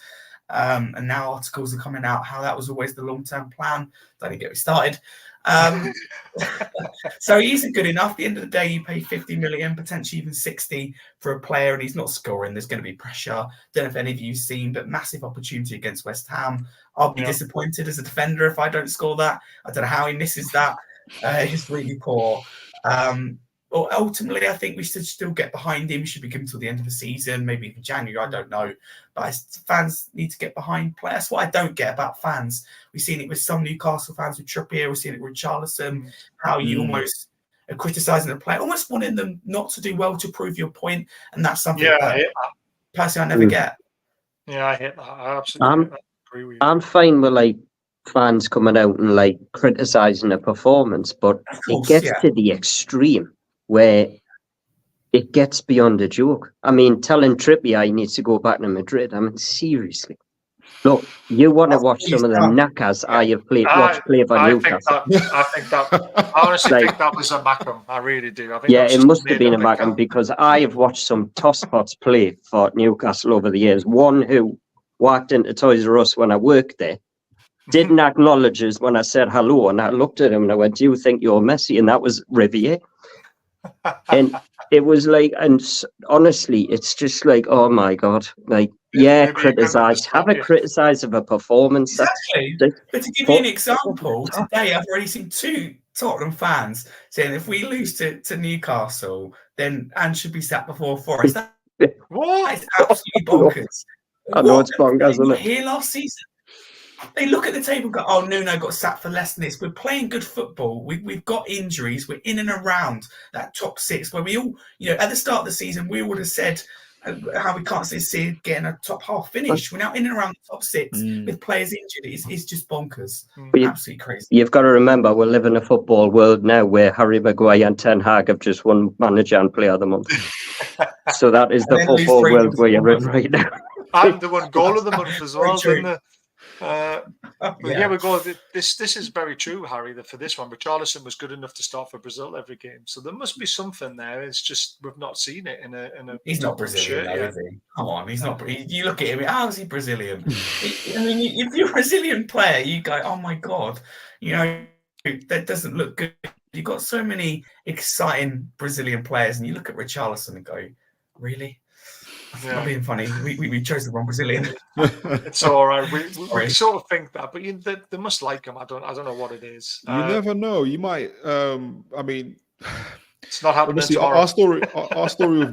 And now articles are coming out how that was always the long-term plan. Don't even get me started. So he isn't good enough. At the end of the day, you pay 50 million, potentially even 60 for a player, and he's not scoring. There's going to be pressure. Don't know if any of you've seen, but massive opportunity against West Ham. I'll be disappointed as a defender if I don't score that. I don't know how he misses that. He's really poor. Well, ultimately, I think we should still get behind him. We should be given till the end of the season, maybe even January. I don't know. But fans need to get behind players. That's what I don't get about fans. We've seen it with some Newcastle fans with Trippier. We've seen it with Richarlison, how you almost are criticising the player, almost wanting them not to do well to prove your point. And that's something that personally I never get. Yeah, I hate that. I absolutely agree with you. I'm fine with like fans coming out and like criticising a performance, but it gets to the extreme where it gets beyond a joke. I mean, telling Trippier he needs to go back to Madrid. I mean, seriously. Look, you want to watch some of the knackers I have played, watch play for Newcastle. I honestly think that was a Mackham. I really do. I think it must have been a Mackham because I have watched some toss-pots play for Newcastle over the years. One who walked into Toys R Us when I worked there, didn't acknowledge us when I said hello, and I looked at him and I went, "Do you think you're Messi?" And that was Riviere. And it was like, and honestly, it's just like, oh my God, like, criticize, have a criticize of a performance. Exactly. But to give you an example, today I've already seen 2 Tottenham fans saying if we lose to Newcastle, then Ange should be sat before Forest. That is absolutely bonkers. I know it's bonkers, isn't it? Here last season. They look at the table and go, oh, Nuno got sacked for less than this. We're playing good football. We've got injuries. We're in and around that top 6 where we all, at the start of the season, we would have said how we can't see getting a top half finish. We're now in and around the top 6 with players injured. It's just bonkers. Absolutely crazy. You've got to remember, we live in a football world now where Harry Maguire and Ten Hag have just won Manager and Player of the Month. So that is the football world where you're in right now. And they won Goal of the Month as well, didn't they? We go. This is very true, Harry. That for this one, Richarlison was good enough to start for Brazil every game. So there must be something there. It's just we've not seen it in a. He's not Brazilian, though, is he? Come on, he's not. You look at him. How is he Brazilian? I mean, if you're a Brazilian player, you go, "Oh my God," that doesn't look good. You've got so many exciting Brazilian players, and you look at Richarlison and go, "Really?" Yeah. Not being funny. We chose the wrong Brazilian. It's all right. We sort of think that, but they must like him. I don't know what it is. You never know. You might. I mean, it's not happening. Obviously, our story with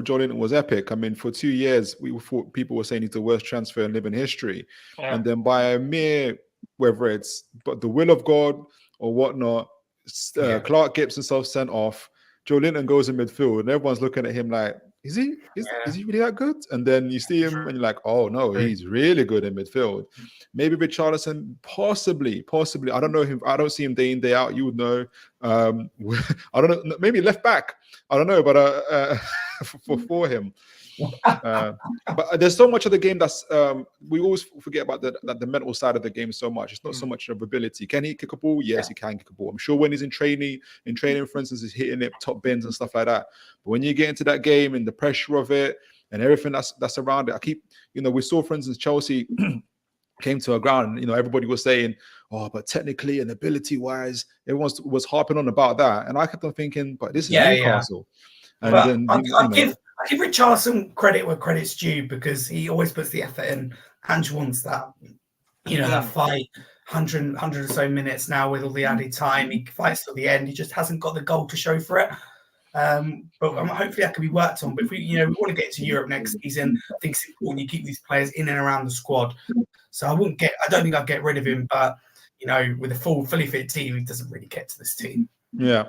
Joe Linton was epic. I mean, for 2 years, we thought people were saying he's the worst transfer in living history, and then by a mere, whether it's but the will of God or whatnot, Clark Gibson self-sent off. Joe Linton goes in midfield, and everyone's looking at him like, is he really that good? And then you see him and you're like, oh no, he's really good in midfield. Maybe Richarlison, possibly. I don't know him. I don't see him day in, day out. You would know. I don't know. Maybe left back. I don't know, but for him. But there's so much of the game that's we always forget about the mental side of the game so much. It's not so much of ability. Can he kick a ball? Yes, he can kick a ball. I'm sure when he's in training, for instance, he's hitting it top bins and stuff like that. But when you get into that game and the pressure of it and everything that's around it, we saw, for instance, Chelsea came to a ground, and everybody was saying, oh, but technically and ability wise, everyone was harping on about that. And I kept on thinking, but this is Newcastle. Yeah. And then I give Richarlison credit where credit's due because he always puts the effort in. Ange wants that, that fight, 100 or so minutes now with all the added time. He fights till the end. He just hasn't got the goal to show for it. But hopefully that can be worked on. But if we want to get to Europe next season, I think it's important you keep these players in and around the squad. So I don't think I'd get rid of him. But with a fully fit team, he doesn't really get to this team. Yeah.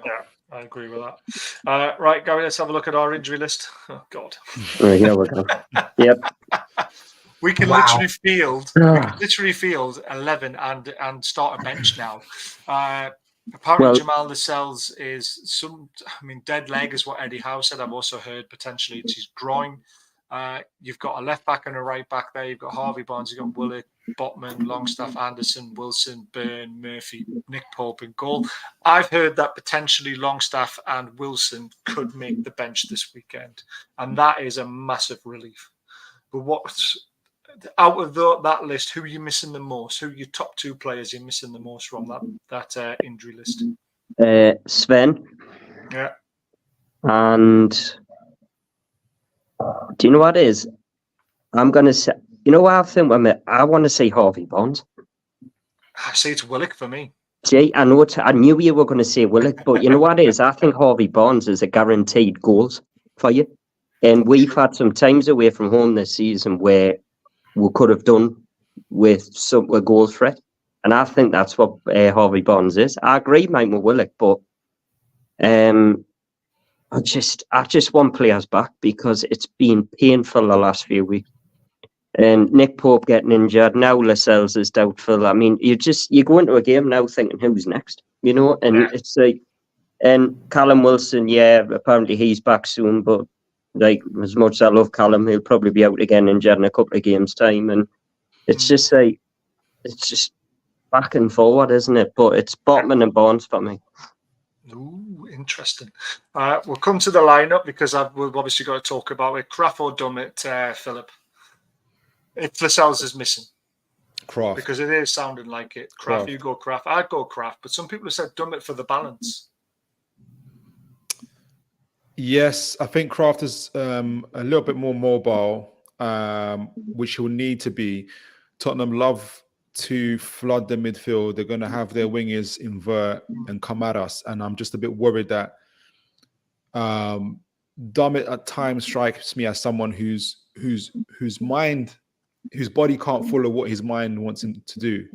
I agree with that. Right, Gary, let's have a look at our injury list. Oh, God. Here we go. Yep. We can literally field 11 and start a bench now. Apparently, Jamal Lascelles is dead leg is what Eddie Howe said. I've also heard potentially it's his groin. You've got a left back and a right back there. You've got Harvey Barnes, you've got Willock, Botman, Longstaff, Anderson, Wilson, Byrne, Murphy, Nick Pope in goal. I've heard that potentially Longstaff and Wilson could make the bench this weekend, and that is a massive relief. But what's out of that list, who are you missing the most? Who are your top 2 players you're missing the most from that injury list? Sven. Yeah. And do you know what it is? I'm going to say, you know what I think? I want to say Harvey Barnes. I say it's Willock for me. See, I knew you were going to say Willock, but you know what it is? I think Harvey Barnes is a guaranteed goals for you. And we've had some times away from home this season where we could have done with some goal threat. And I think that's what Harvey Barnes is. I agree, Mike, with Willock, but I just want players back because it's been painful the last few weeks. And Nick Pope getting injured, now Lascelles is doubtful. I mean, you go into a game now thinking who's next, you know? And it's like, and Callum Wilson, apparently he's back soon, but like as much as I love Callum, he'll probably be out again injured in a couple of games' time. And it's just like, it's just back and forward, isn't it? But it's Botman and Barnes for me. Ooh, interesting. We'll come to the lineup because we've obviously got to talk about it. Kraft or Dummett, Phillip? If Lascelles is missing. Kraft. Because it is sounding like it. Kraft, you go Kraft. I'd go Kraft, but some people have said Dummett for the balance. Yes, I think Kraft is a little bit more mobile, which he'll need to be. Tottenham love to flood the midfield. They're going to have their wingers invert and come at us, and I'm just a bit worried that Dummett at times strikes me as someone whose body can't follow what his mind wants him to do,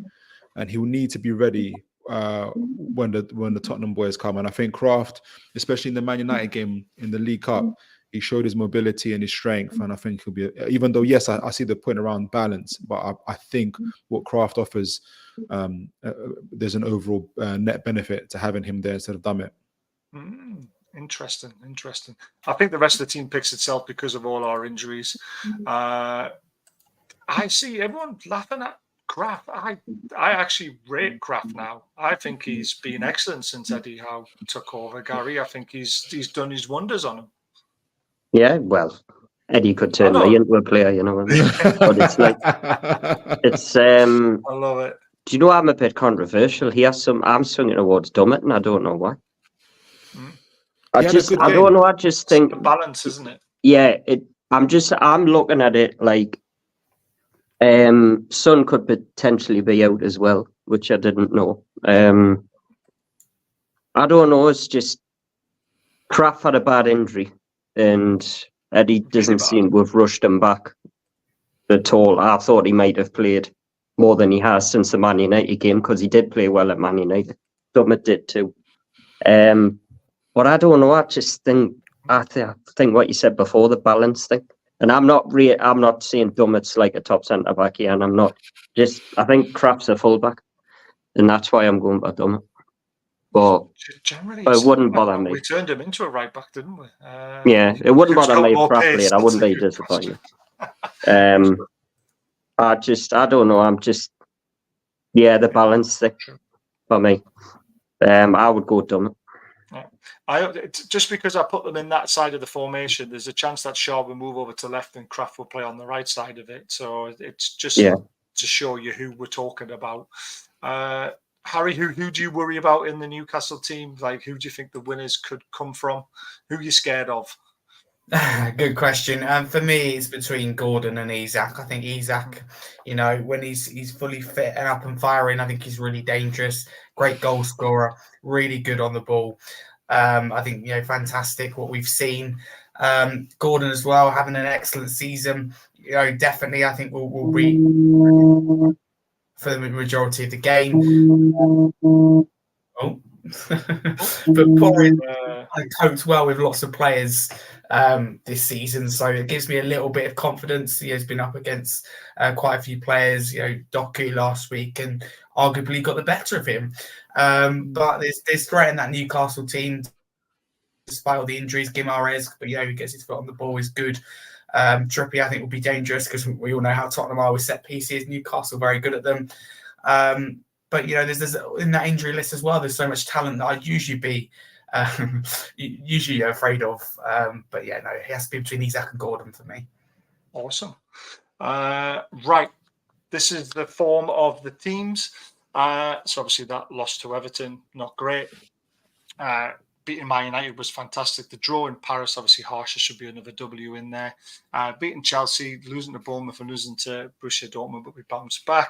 and he'll need to be ready when the Tottenham boys come. And I think Kraft, especially in the Man United game in the League Cup, he showed his mobility and his strength, and I think he'll be. Even though yes, I see the point around balance, but I think what Kraft offers, there's an overall net benefit to having him there instead of Dummett. Interesting. I think the rest of the team picks itself because of all our injuries. I see everyone laughing at Kraft. I actually rate Kraft now. I think he's been excellent since Eddie Howe took over Gary. I think he's done his wonders on him. Yeah, well, Eddie could turn me into a player, you know what I mean? But it's like, I love it. Do you know I'm a bit controversial? I'm swinging towards Dummett, and I don't know why. I don't know. I just think it's the balance, isn't it? Yeah, I'm looking at it like Son could potentially be out as well, which I didn't know. I don't know. It's just Kraft had a bad injury, and Eddie doesn't seem to have rushed him back at all. I thought he might have played more than he has since the Man United game, because he did play well at Man United. Dummett did too. But I don't know. I think what you said before, the balance thing. And I'm not saying Dummett's like a top centre back here, and I think Kraft's a fullback, and that's why I'm going by Dummett. But generally, it wouldn't bother me. We turned him into a right back, didn't we? Yeah, it wouldn't bother me if Kraft played. I wouldn't be disappointed. I don't know. The balance thing for me. I would go Dummett. Just because I put them in that side of the formation, there's a chance that Shaw will move over to left and Kraft will play on the right side of it. So it's just to show you who we're talking about. Harry, who do you worry about in the Newcastle team? Like, who do you think the winners could come from? Who are you scared of? Good question. For me, it's between Gordon and Isak. I think Isak, when he's fully fit and up and firing, I think he's really dangerous. Great goal scorer, really good on the ball. I think, fantastic what we've seen. Gordon as well, having an excellent season. Definitely, I think we'll be for the majority of the game. But Porridge coped well with lots of players this season, so it gives me a little bit of confidence. He has been up against quite a few players, Doku last week, and arguably got the better of him. But there's threat in that Newcastle team, despite all the injuries. Guimaraes, but he gets his foot on the ball, is good. Trippier, I think, will be dangerous because we all know how Tottenham are with set pieces. Newcastle very good at them. But there's in that injury list as well. There's so much talent that I'd usually be afraid of. But yeah, no, it has to be between Isak and Gordon for me. Awesome. Right, this is the form of the teams. So obviously that loss to Everton, not great. Beating Man United was fantastic. The draw in Paris, obviously harsh. There should be another W in there. Beating Chelsea, losing to Bournemouth and losing to Borussia Dortmund, but we bounced back.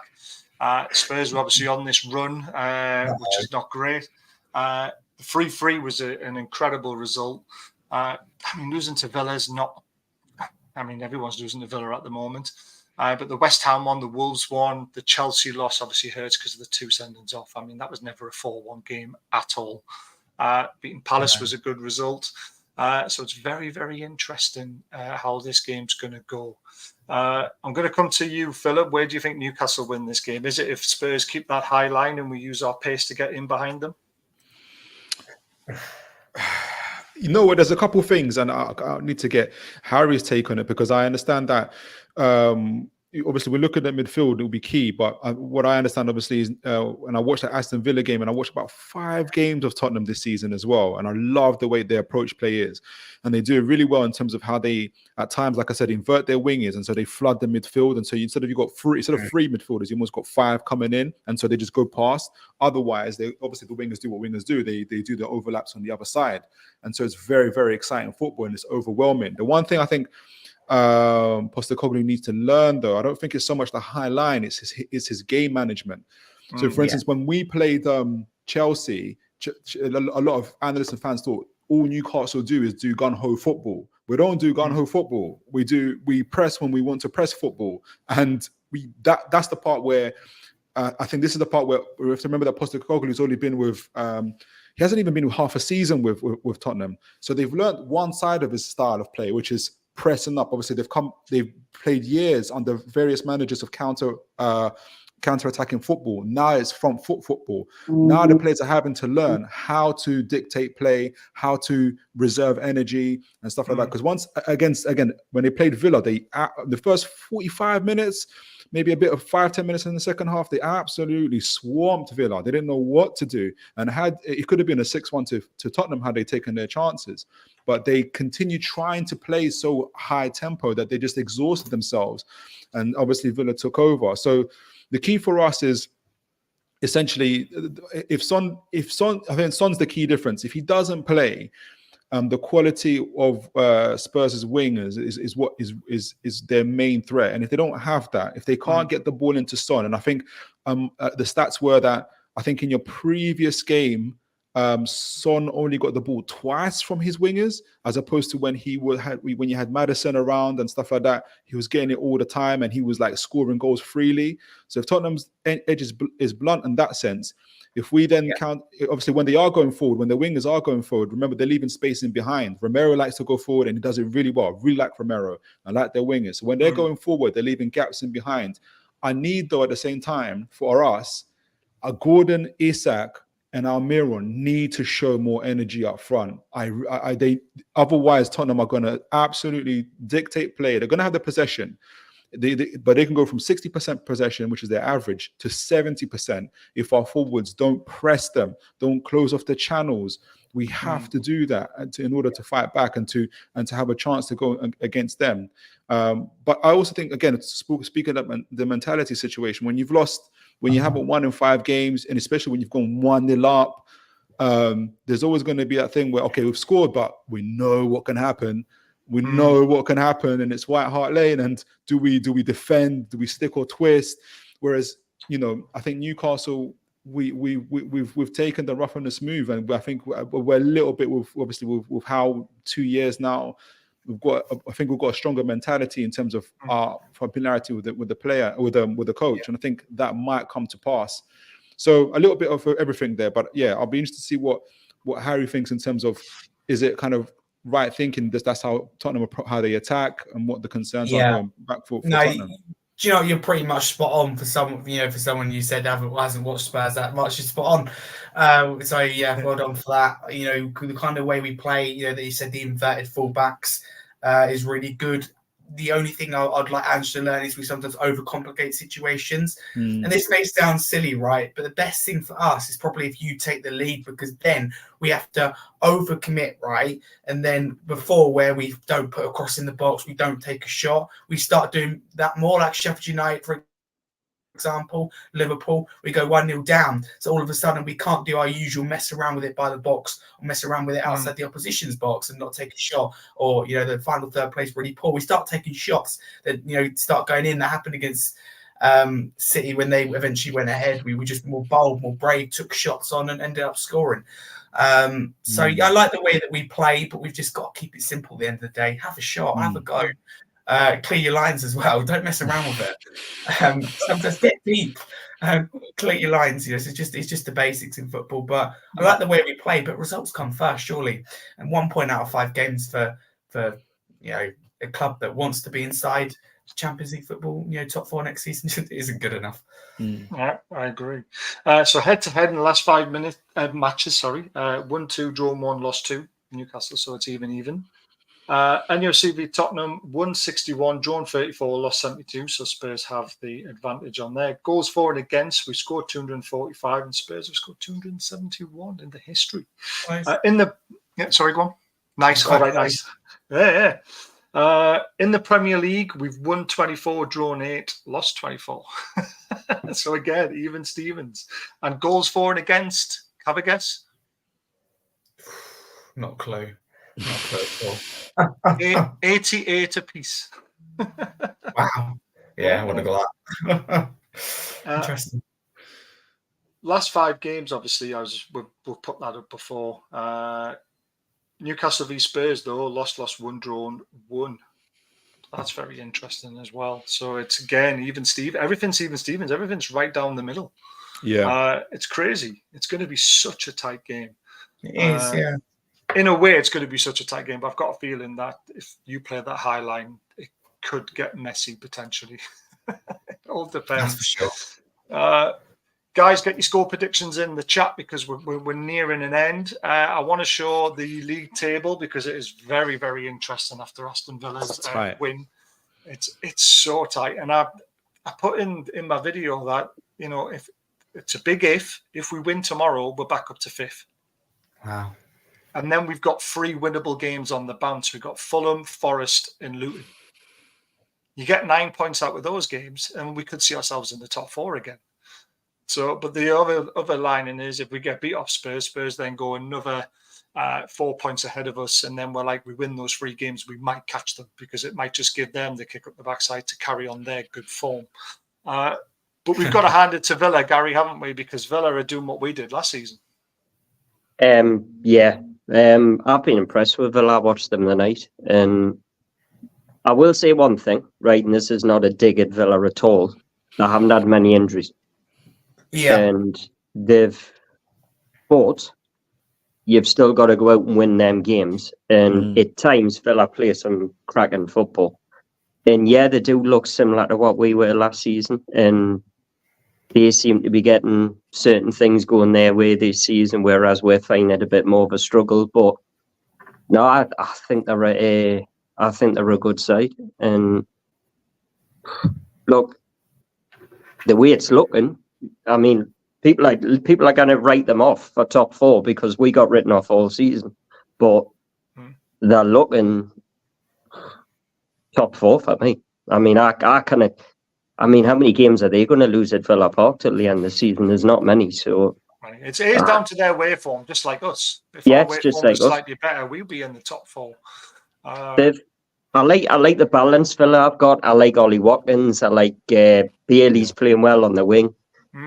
Spurs were obviously on this run, which is not great. The 3-3 was an incredible result. Losing to Villa is not... everyone's losing to Villa at the moment. But the West Ham one, the Wolves one, the Chelsea loss obviously hurts because of the 2 sendings off. That was never a 4-1 game at all. Beating Palace was a good result. So it's very, very interesting how this game's going to go. I'm going to come to you, Philip. Where do you think Newcastle win this game? Is it if Spurs keep that high line and we use our pace to get in behind them? There's a couple of things, and I need to get Harry's take on it, because I understand that obviously we're looking at midfield, it will be key, but what I understand obviously is, and I watched the Aston Villa game, and I watched about 5 games of Tottenham this season as well, and I love the way they approach players, and they do it really well in terms of how they, at times, like I said, invert their wingers, and so they flood the midfield, and so instead of 3 midfielders, you almost got 5 coming in, and so they just go past. Otherwise, the wingers do what wingers do. They do the overlaps on the other side, and so it's very, very exciting football, and it's overwhelming. The one thing I think Postecoglou needs to learn, though, I don't think it's so much the high line, it's his game management. So for instance, when we played Chelsea, a lot of analysts and fans thought all Newcastle do is do gun-ho football. We don't do gun-ho football. We press when we want to press football, and that's the part where I think this is the part where we have to remember that Postecoglou's only been with he hasn't even been with half a season with Tottenham, so they've learned one side of his style of play, which is pressing up. Obviously, they've played years under various managers of counter-attacking football. Now it's front foot football. Now the players are having to learn how to dictate play, how to reserve energy and stuff like that. Because once again, when they played Villa, the first 45 minutes, maybe a bit of 5-10 minutes in the second half, they absolutely swamped Villa. They didn't know what to do, and it could have been a 6-1 to Tottenham had they taken their chances. But they continued trying to play so high tempo that they just exhausted themselves, and obviously Villa took over. So the key for us is essentially if Son, I think Son's the key difference. If he doesn't play, the quality of Spurs' wingers is what is their main threat. And if they don't have that, if they can't get the ball into Son, and I think the stats were that I think in your previous game, Son only got the ball twice from his wingers, as opposed to when you had Maddison around and stuff like that, he was getting it all the time and he was like scoring goals freely. So if Tottenham's edge is blunt in that sense, if we then count, obviously when they are going forward, when the wingers are going forward, remember they're leaving space in behind. Romero likes to go forward and he does it really well. I really like Romero. I like their wingers. So when they're going forward, they're leaving gaps in behind. I need, though, at the same time, for us, a Gordon, Isak, and Almiron need to show more energy up front. Otherwise, Tottenham are going to absolutely dictate play. They're going to have the possession, but they can go from 60% possession, which is their average, to 70% if our forwards don't press them, don't close off the channels. We have to do that in order to fight back and to have a chance to go against them. But I also think, again, speaking of the mentality situation, when you've lost, when you haven't won in 5 games, and especially when you've gone 1-0 up, there's always going to be that thing where, okay, we've scored, but we know what can happen. We know what can happen, and it's White Hart Lane. And do we defend? Do we stick or twist? Whereas, I think Newcastle, we've taken the rough and the smooth, and I think we're a little bit with how 2 years now. I think we've got a stronger mentality in terms of our familiarity with the player, with the coach, and I think that might come to pass. So a little bit of everything there, but yeah, I'll be interested to see what Harry thinks in terms of, is it kind of right thinking that's how Tottenham, how they attack, and what the concerns are going back for Tottenham. Do you know, you're pretty much spot on for someone you said hasn't watched Spurs that much. You're spot on. So yeah, well done for that. The kind of way we play, that you said, the inverted fullbacks is really good. the only thing I'd like Ange to learn is we sometimes overcomplicate situations. And this may sound silly, right? But the best thing for us is probably if you take the lead, because then we have to overcommit, right? And then before, where we don't put a cross in the box, we don't take a shot, we start doing that more, like Sheffield United, for example, Liverpool, we go 1-0 down. So all of a sudden we can't do our usual mess around with it by the box, or mess around with it outside the opposition's box and not take a shot, or, you know, the final third place really poor. We start taking shots that, you know, start going in. That happened against City when they eventually went ahead. We were just more bold, more brave, took shots on and ended up scoring. So I like the way that we play, but we've just got to keep it simple at the end of the day. Have a shot, have a go. Clear your lines as well. Don't mess around with it. Sometimes get deep. Clear your lines. You know, it's just the basics in football. But I like the way we play. But results come first, surely. And 1 point out of 5 games for you know, a club that wants to be inside Champions League football, you know, top 4 next season isn't good enough. Yeah, I agree. So head to head in the last 5 matches. 1-2, drawn 1, lost 2. Newcastle, so it's even. NUFC v Tottenham, 161, drawn 34, lost 72, so Spurs have the advantage on there. Goals for and against, we scored 245 and Spurs have scored 271 in the history. Nice. Sorry, go on. Nice, all right, nice. Yeah. In the Premier League, we've won 24, drawn 8, lost 24. So again, even Stevens. And goals for and against, have a guess? Not a clue. 88 apiece. Wow. Yeah, I would have got that. Interesting. Last 5 games, obviously, we've put that up before. Newcastle v Spurs, though, lost, won, drawn, won. That's very interesting as well. So it's, again, even Steve. Everything's even Stevens. Everything's right down the middle. Yeah. It's crazy. It's going to be such a tight game. It is, yeah. In a way, it's going to be such a tight game, but I've got a feeling that if you play that high line, it could get messy potentially. It all depends. That's for sure. Guys, get your score predictions in the chat because we're nearing an end. I want to show the league table because it is very, very interesting after Aston Villa's win. It's so tight, and I put in my video that, you know, if it's a big if we win tomorrow, we're back up to 5th. Wow. And then we've got 3 winnable games on the bounce. We've got Fulham, Forest, and Luton. You get 9 points out with those games, and we could see ourselves in the top 4 again. So, but the other lining is if we get beat off Spurs then go another 4 points ahead of us, and then we win those 3 games, we might catch them because it might just give them the kick up the backside to carry on their good form. But we've got to hand it to Villa, Gary, haven't we? Because Villa are doing what we did last season. Yeah. I've been impressed with Villa. I watched them tonight, and I will say one thing, right? And this is not a dig at Villa at all. I haven't had many injuries. Yeah. And but you've still got to go out and win them games. And at times, Villa play some cracking football. And yeah, they do look similar to what we were last season. And they seem to be getting certain things going their way this season, whereas we're finding it a bit more of a struggle. But no, I think they're a good side. And look, the way it's looking, I mean, people are going to write them off for top 4 because we got written off all season. But they're looking top 4 for me. I mean, I mean, how many games are they going to lose at Villa Park till the end of the season? There's not many, so it is down to their waveform, just like us. If yeah, our it's waveform just like was slightly better, we'll be in the top 4. I like the balance Villa I've got. I like Ollie Watkins. I like Bailey's playing well on the wing.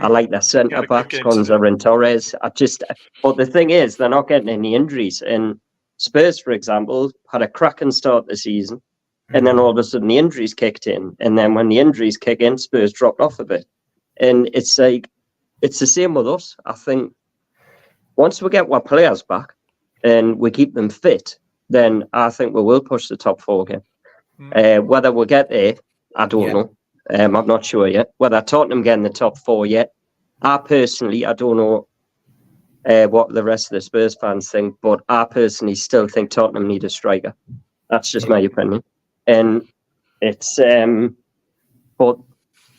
I like their centre backs, Konza and Torres. But the thing is, they're not getting any injuries. And Spurs, for example, had a cracking start the season. And then all of a sudden the injuries kicked in. And then when the injuries kick in, Spurs dropped off a bit. And it's like, it's the same with us. I think once we get our players back and we keep them fit, then I think we will push the top 4 again. Whether we'll get there, I don't know. I'm not sure yet. Whether Tottenham get in the top 4 yet. I don't know what the rest of the Spurs fans think, but I personally still think Tottenham need a striker. That's just my opinion. And It's but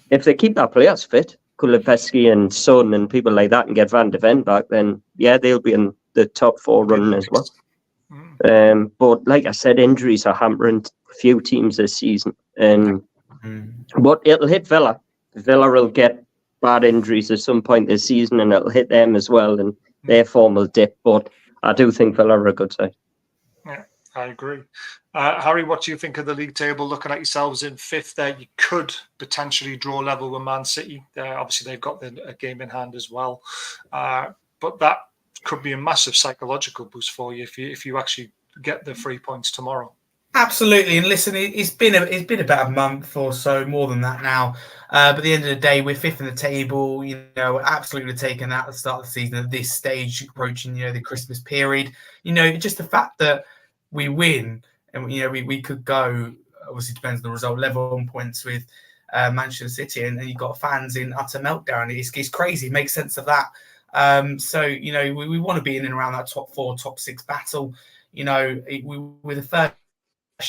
if they keep their players fit, Kulipeski and Son and people like that, and get Van de Ven back, then yeah, they'll be in the top 4 running as well. But like I said, injuries are hampering a few teams this season, but it'll hit Villa. Villa will get bad injuries at some point this season, and it'll hit them as well, and their form will dip. But I do think Villa are a good side. Yeah, I agree. Harry, what do you think of the league table? Looking at yourselves in 5th there, you could potentially draw level with Man City. Obviously, they've got a game in hand as well. But that could be a massive psychological boost for you if you actually get the 3 points tomorrow. Absolutely, and listen, it's been about a month or so, more than that now. But at the end of the day, we're 5th in the table. You know, we're absolutely taking that at the start of the season. At this stage, approaching the Christmas period, just the fact that we win, and we could go. Obviously, depends on the result. Level on points with Manchester City, and you've got fans in utter meltdown. It's crazy. Make sense of that. So we want to be in and around that top 4, top 6 battle. We're the third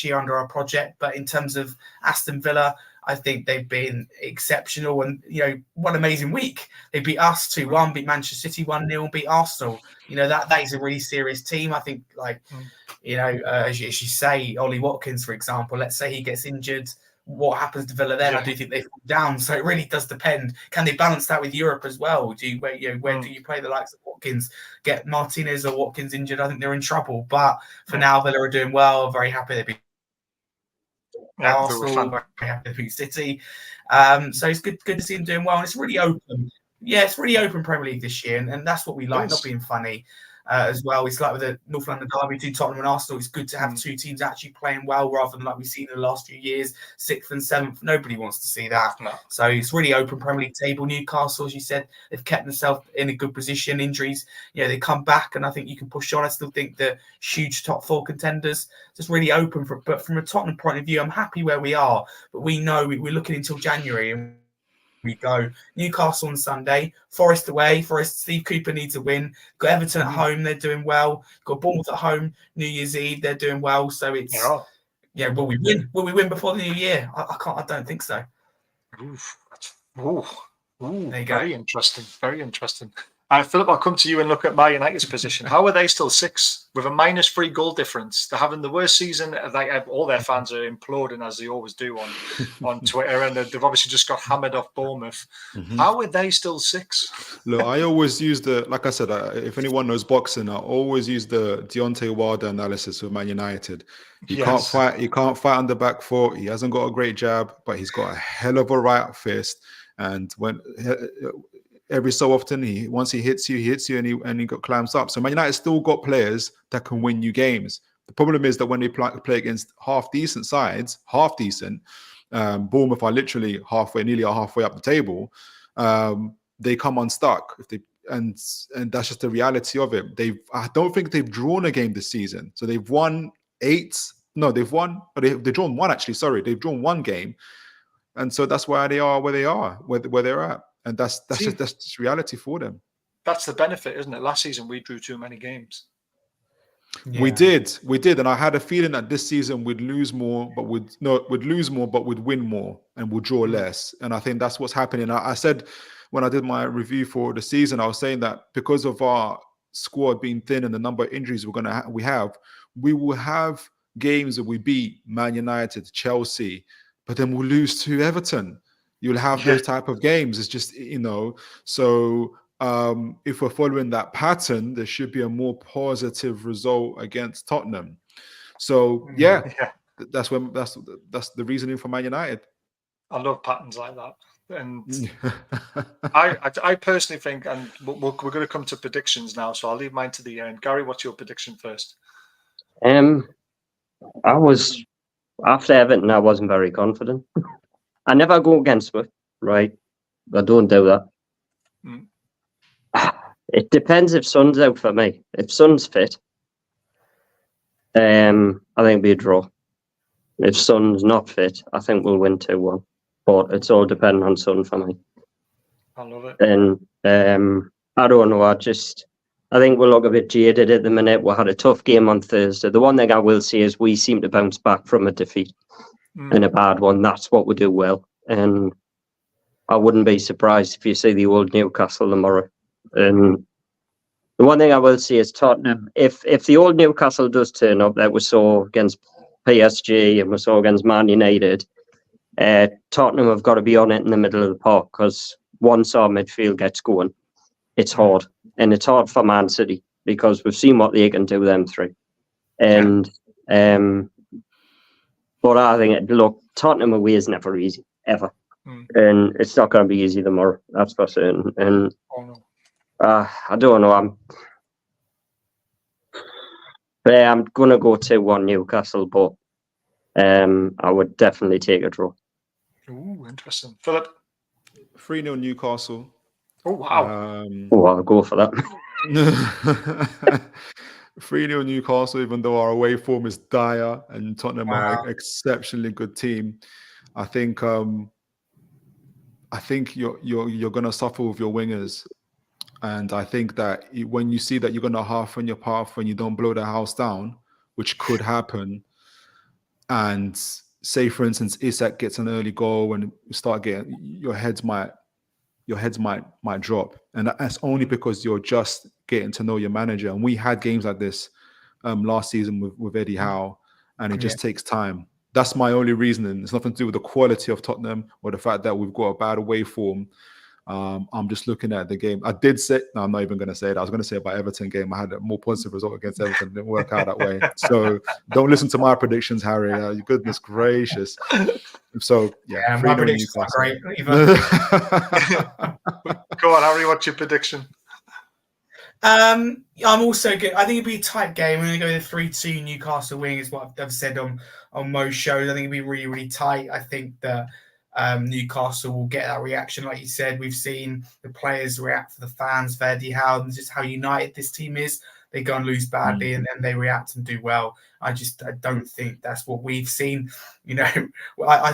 year under our project, but in terms of Aston Villa, I think they've been exceptional, and one amazing week. They beat us 2-1, beat Manchester City 1-0, beat Arsenal. That is a really serious team. I think, as you say, Ollie Watkins, for example, let's say he gets injured, what happens to Villa then? I do think they fall down. So it really does depend. Can they balance that with Europe as well? Where do you play the likes of Watkins? Get Martinez or Watkins injured, I think they're in trouble. But for now, Villa are doing well. Very happy they beat Arsenal. Very happy they beat City. So it's good to see them doing well. And it's really open. Yeah, it's really open Premier League this year, and that's what we like. Not being funny. As well, it's like with the North London derby, Tottenham and Arsenal. It's good to have 2 teams actually playing well, rather than like we've seen in the last few years, 6th and 7th. Nobody wants to see that. No. So it's really open Premier League table. Newcastle, as you said, they've kept themselves in a good position. Injuries, they come back, and I think you can push on. I still think the huge top 4 contenders. So it's really open. But from a Tottenham point of view, I'm happy where we are. But we know we're looking until January, and we go Newcastle on Sunday, Forest away. Forest, Steve Cooper needs a win. Got Everton at home, they're doing well. Got Bournemouth at home, New Year's Eve, they're doing well. So it's will we win? Will we win before the new year? I don't think so. There you go. Very interesting. Very interesting. Philip, I'll come to you and look at Man United's position. How are they still 6 with a -3 goal difference? They're having the worst season. All their fans are imploding, as they always do on Twitter, and they've obviously just got hammered off Bournemouth. How are they still 6? Look, I always use like I said, if anyone knows boxing, I always use the Deontay Wilder analysis with Man United. He can't fight. He can't fight on the back foot. He hasn't got a great jab, but he's got a hell of a right fist. And when every so often, once he hits you, and he climbs up. So Man United still got players that can win you games. The problem is that when they play against half decent sides, Bournemouth are literally nearly halfway up the table. They come unstuck. And that's just the reality of it. I don't think they've drawn a game this season. So they've won 8. No, they've won. They've drawn 1 actually. Sorry, they've drawn 1 game, and so that's why they are where they are, where they're at. And that's just reality for them. That's the benefit, isn't it? Last season we drew too many games. Yeah. We did, and I had a feeling that this season we'd lose more, but we'd win more, and we'll draw less. And I think that's what's happening. I said when I did my review for the season, I was saying that because of our squad being thin and the number of injuries we will have games that we beat Man United, Chelsea, but then we'll lose to Everton. You'll have those type of games. It's just, so if we're following that pattern, there should be a more positive result against Tottenham. So that's the reasoning for Man United. I love patterns like that. And I personally think, and we're going to come to predictions now, so I'll leave mine to the end. Gary, what's your prediction first? After Everton, I wasn't very confident. I never go against it, right? I don't do that. It depends if Son's out for me. If Son's fit, I think it'll be a draw. If Son's not fit, I think we'll win 2-1. But it's all dependent on Son for me. I love it. And I don't know. I think we'll look a bit jaded at the minute. We had a tough game on Thursday. The one thing I will say is we seem to bounce back from a defeat. in a bad one, that's what we do well. And I wouldn't be surprised if you see the old Newcastle tomorrow. And the one thing I will say is Tottenham, if the old Newcastle does turn up that we saw against PSG and we saw against Man United, Tottenham have got to be on it in the middle of the park, because once our midfield gets going, it's hard. And it's hard for Man City, because we've seen what they can do them three. And but I think, look, Tottenham away is never easy, ever. And it's not going to be easy tomorrow, that's for certain. And I don't know, I'm going to go 2-1 Newcastle, but I would definitely take a draw. Ooh, interesting. Philip? 3-0 Newcastle. Oh, wow. I'll go for that. 3-0 Newcastle, even though our away form is dire and Tottenham are an exceptionally good team. I think you're going to suffer with your wingers. And I think that when you see that you're going to half on your path when you don't blow the house down, which could happen, and say, for instance, Isak gets an early goal and you start getting, your heads might drop. And that's only because you're just getting to know your manager. And we had games like this last season with Eddie Howe, and it just takes time. That's my only reasoning. It's nothing to do with the quality of Tottenham or the fact that we've got a bad away form. I'm just looking at the game. I did say, no, I'm not even going to say that. I was going to say about Everton game. I had a more positive result against Everton. It didn't work out that way. So don't listen to my predictions, Harry. Goodness gracious. So, yeah. My predictions are great. Go on, Harry, what's your prediction? I'm also good. I think it'd be a tight game. I'm going to go with 3-2 Newcastle win, is what I've said on most shows. I think it'd be really, really tight. I think that Newcastle will get that reaction. Like you said, we've seen the players react for the fans, for Eddie Howe, and just how united this team is. They go and lose badly and then they react and do well. I don't think that's what we've seen. I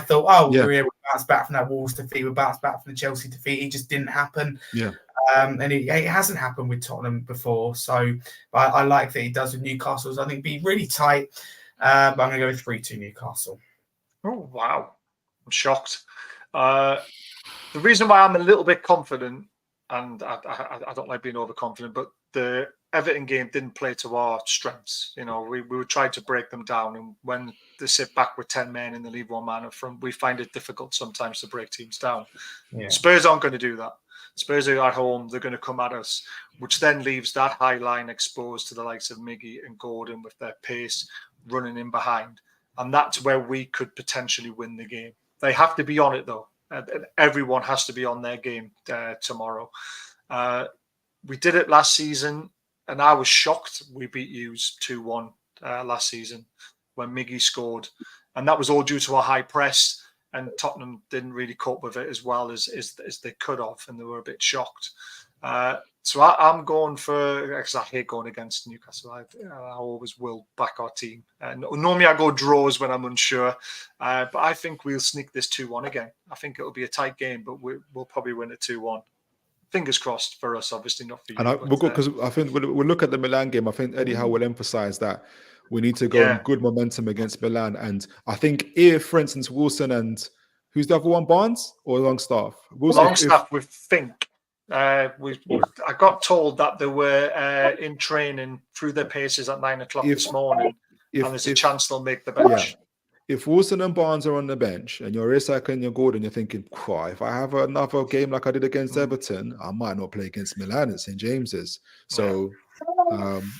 thought, we're able to bounce back from that Wolves defeat, we'll bounce back from the Chelsea defeat. It just didn't happen. Yeah. And it hasn't happened with Tottenham before. So I like that it does with Newcastle. So I think it'd be really tight. But I'm going to go with 3-2 Newcastle. Oh, wow. I'm shocked. The reason why I'm a little bit confident, and I don't like being overconfident, but the Everton game didn't play to our strengths. We would try to break them down, and when they sit back with 10 men and they leave one man up front, we find it difficult sometimes to break teams down. Yeah. Spurs aren't going to do that. Spurs are at home, they're going to come at us, which then leaves that high line exposed to the likes of Miggy and Gordon with their pace running in behind. And that's where we could potentially win the game. They have to be on it, though. Everyone has to be on their game tomorrow. We did it last season, and I was shocked we beat Hughes 2-1 last season when Miggy scored. And that was all due to a high press, and Tottenham didn't really cope with it as well as they could have, and they were a bit shocked. So I'm going for, because I hate going against Newcastle. I always will back our team. Normally I go draws when I'm unsure, but I think we'll sneak this 2-1 again. I think it'll be a tight game, but we'll probably win it 2-1. Fingers crossed for us, obviously not for you. And because I think we'll look at the Milan game. I think Eddie Howe will emphasise that we need to go in good momentum against Milan. And I think if, for instance, Wilson and who's the other one, Barnes or Longstaff? Longstaff with Fink. I got told that they were in training through their paces at 9 o'clock this morning, and there's a chance they'll make the bench. Yeah. If Wilson and Barnes are on the bench and you're Isak and you're Gordon, you're thinking, if I have another game like I did against Everton, I might not play against Milan at St. James's. So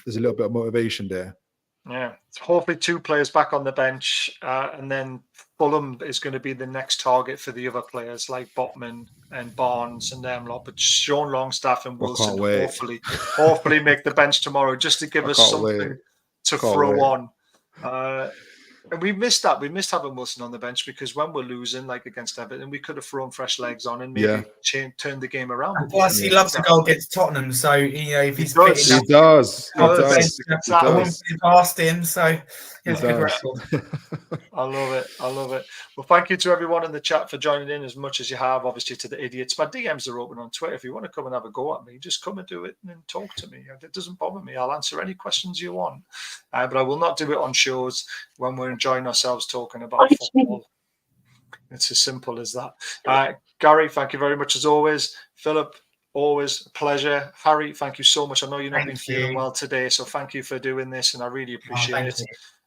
there's a little bit of motivation there. Yeah, hopefully 2 players back on the bench, and then Fulham is going to be the next target for the other players like Botman and Barnes and them lot. But Sean Longstaff and Wilson hopefully make the bench tomorrow just to give us something to throw on. And we missed that. We missed having Wilson on the bench because when we're losing, like against Everton, we could have thrown fresh legs on and maybe turn the game around. And plus, he loves to go against Tottenham, so if he's he does. I wouldn't be past him. So it's a good record. I love it. Well, thank you to everyone in the chat for joining in as much as you have. Obviously, to the idiots, my DMs are open on Twitter. If you want to come and have a go at me, just come and do it and talk to me. It doesn't bother me. I'll answer any questions you want, but I will not do it on shows when we're enjoying ourselves talking about football. It's as simple as that. Gary, thank you very much as always. Philip, always a pleasure. Harry, thank you so much. I know you've not been feeling well today, so thank you for doing this, and I really appreciate it.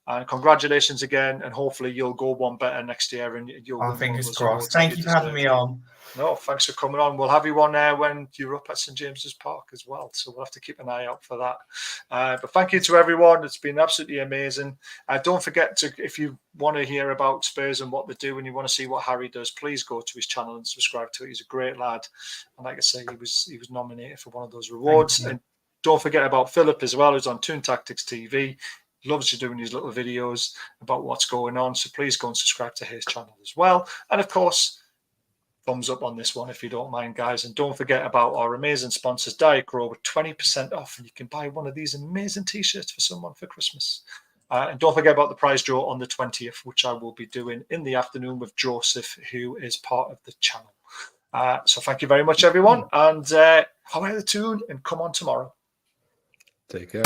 And congratulations again, and hopefully you'll go one better next year, and you'll win fingers crossed. Thank you for having me on. No, thanks for coming on. We'll have you on there when you're up at St James's Park as well, so we'll have to keep an eye out for that. But thank you to everyone. It's been absolutely amazing. Don't forget to, if you want to hear about Spurs and what they do, and you want to see what Harry does, please go to his channel and subscribe to it. He's a great lad, and like I say, he was nominated for one of those rewards. And don't forget about Phillip as well, who's on Toontactics TV. Loves you doing these little videos about what's going on, so please go and subscribe to his channel as well. And of course, thumbs up on this one if you don't mind, guys. And don't forget about our amazing sponsors, Diet Grow, with 20% off, and you can buy one of these amazing t-shirts for someone for Christmas. And don't forget about the prize draw on the 20th, which I will be doing in the afternoon with Joseph, who is part of the channel. So thank you very much, everyone, and how the tune, and come on tomorrow. Take care.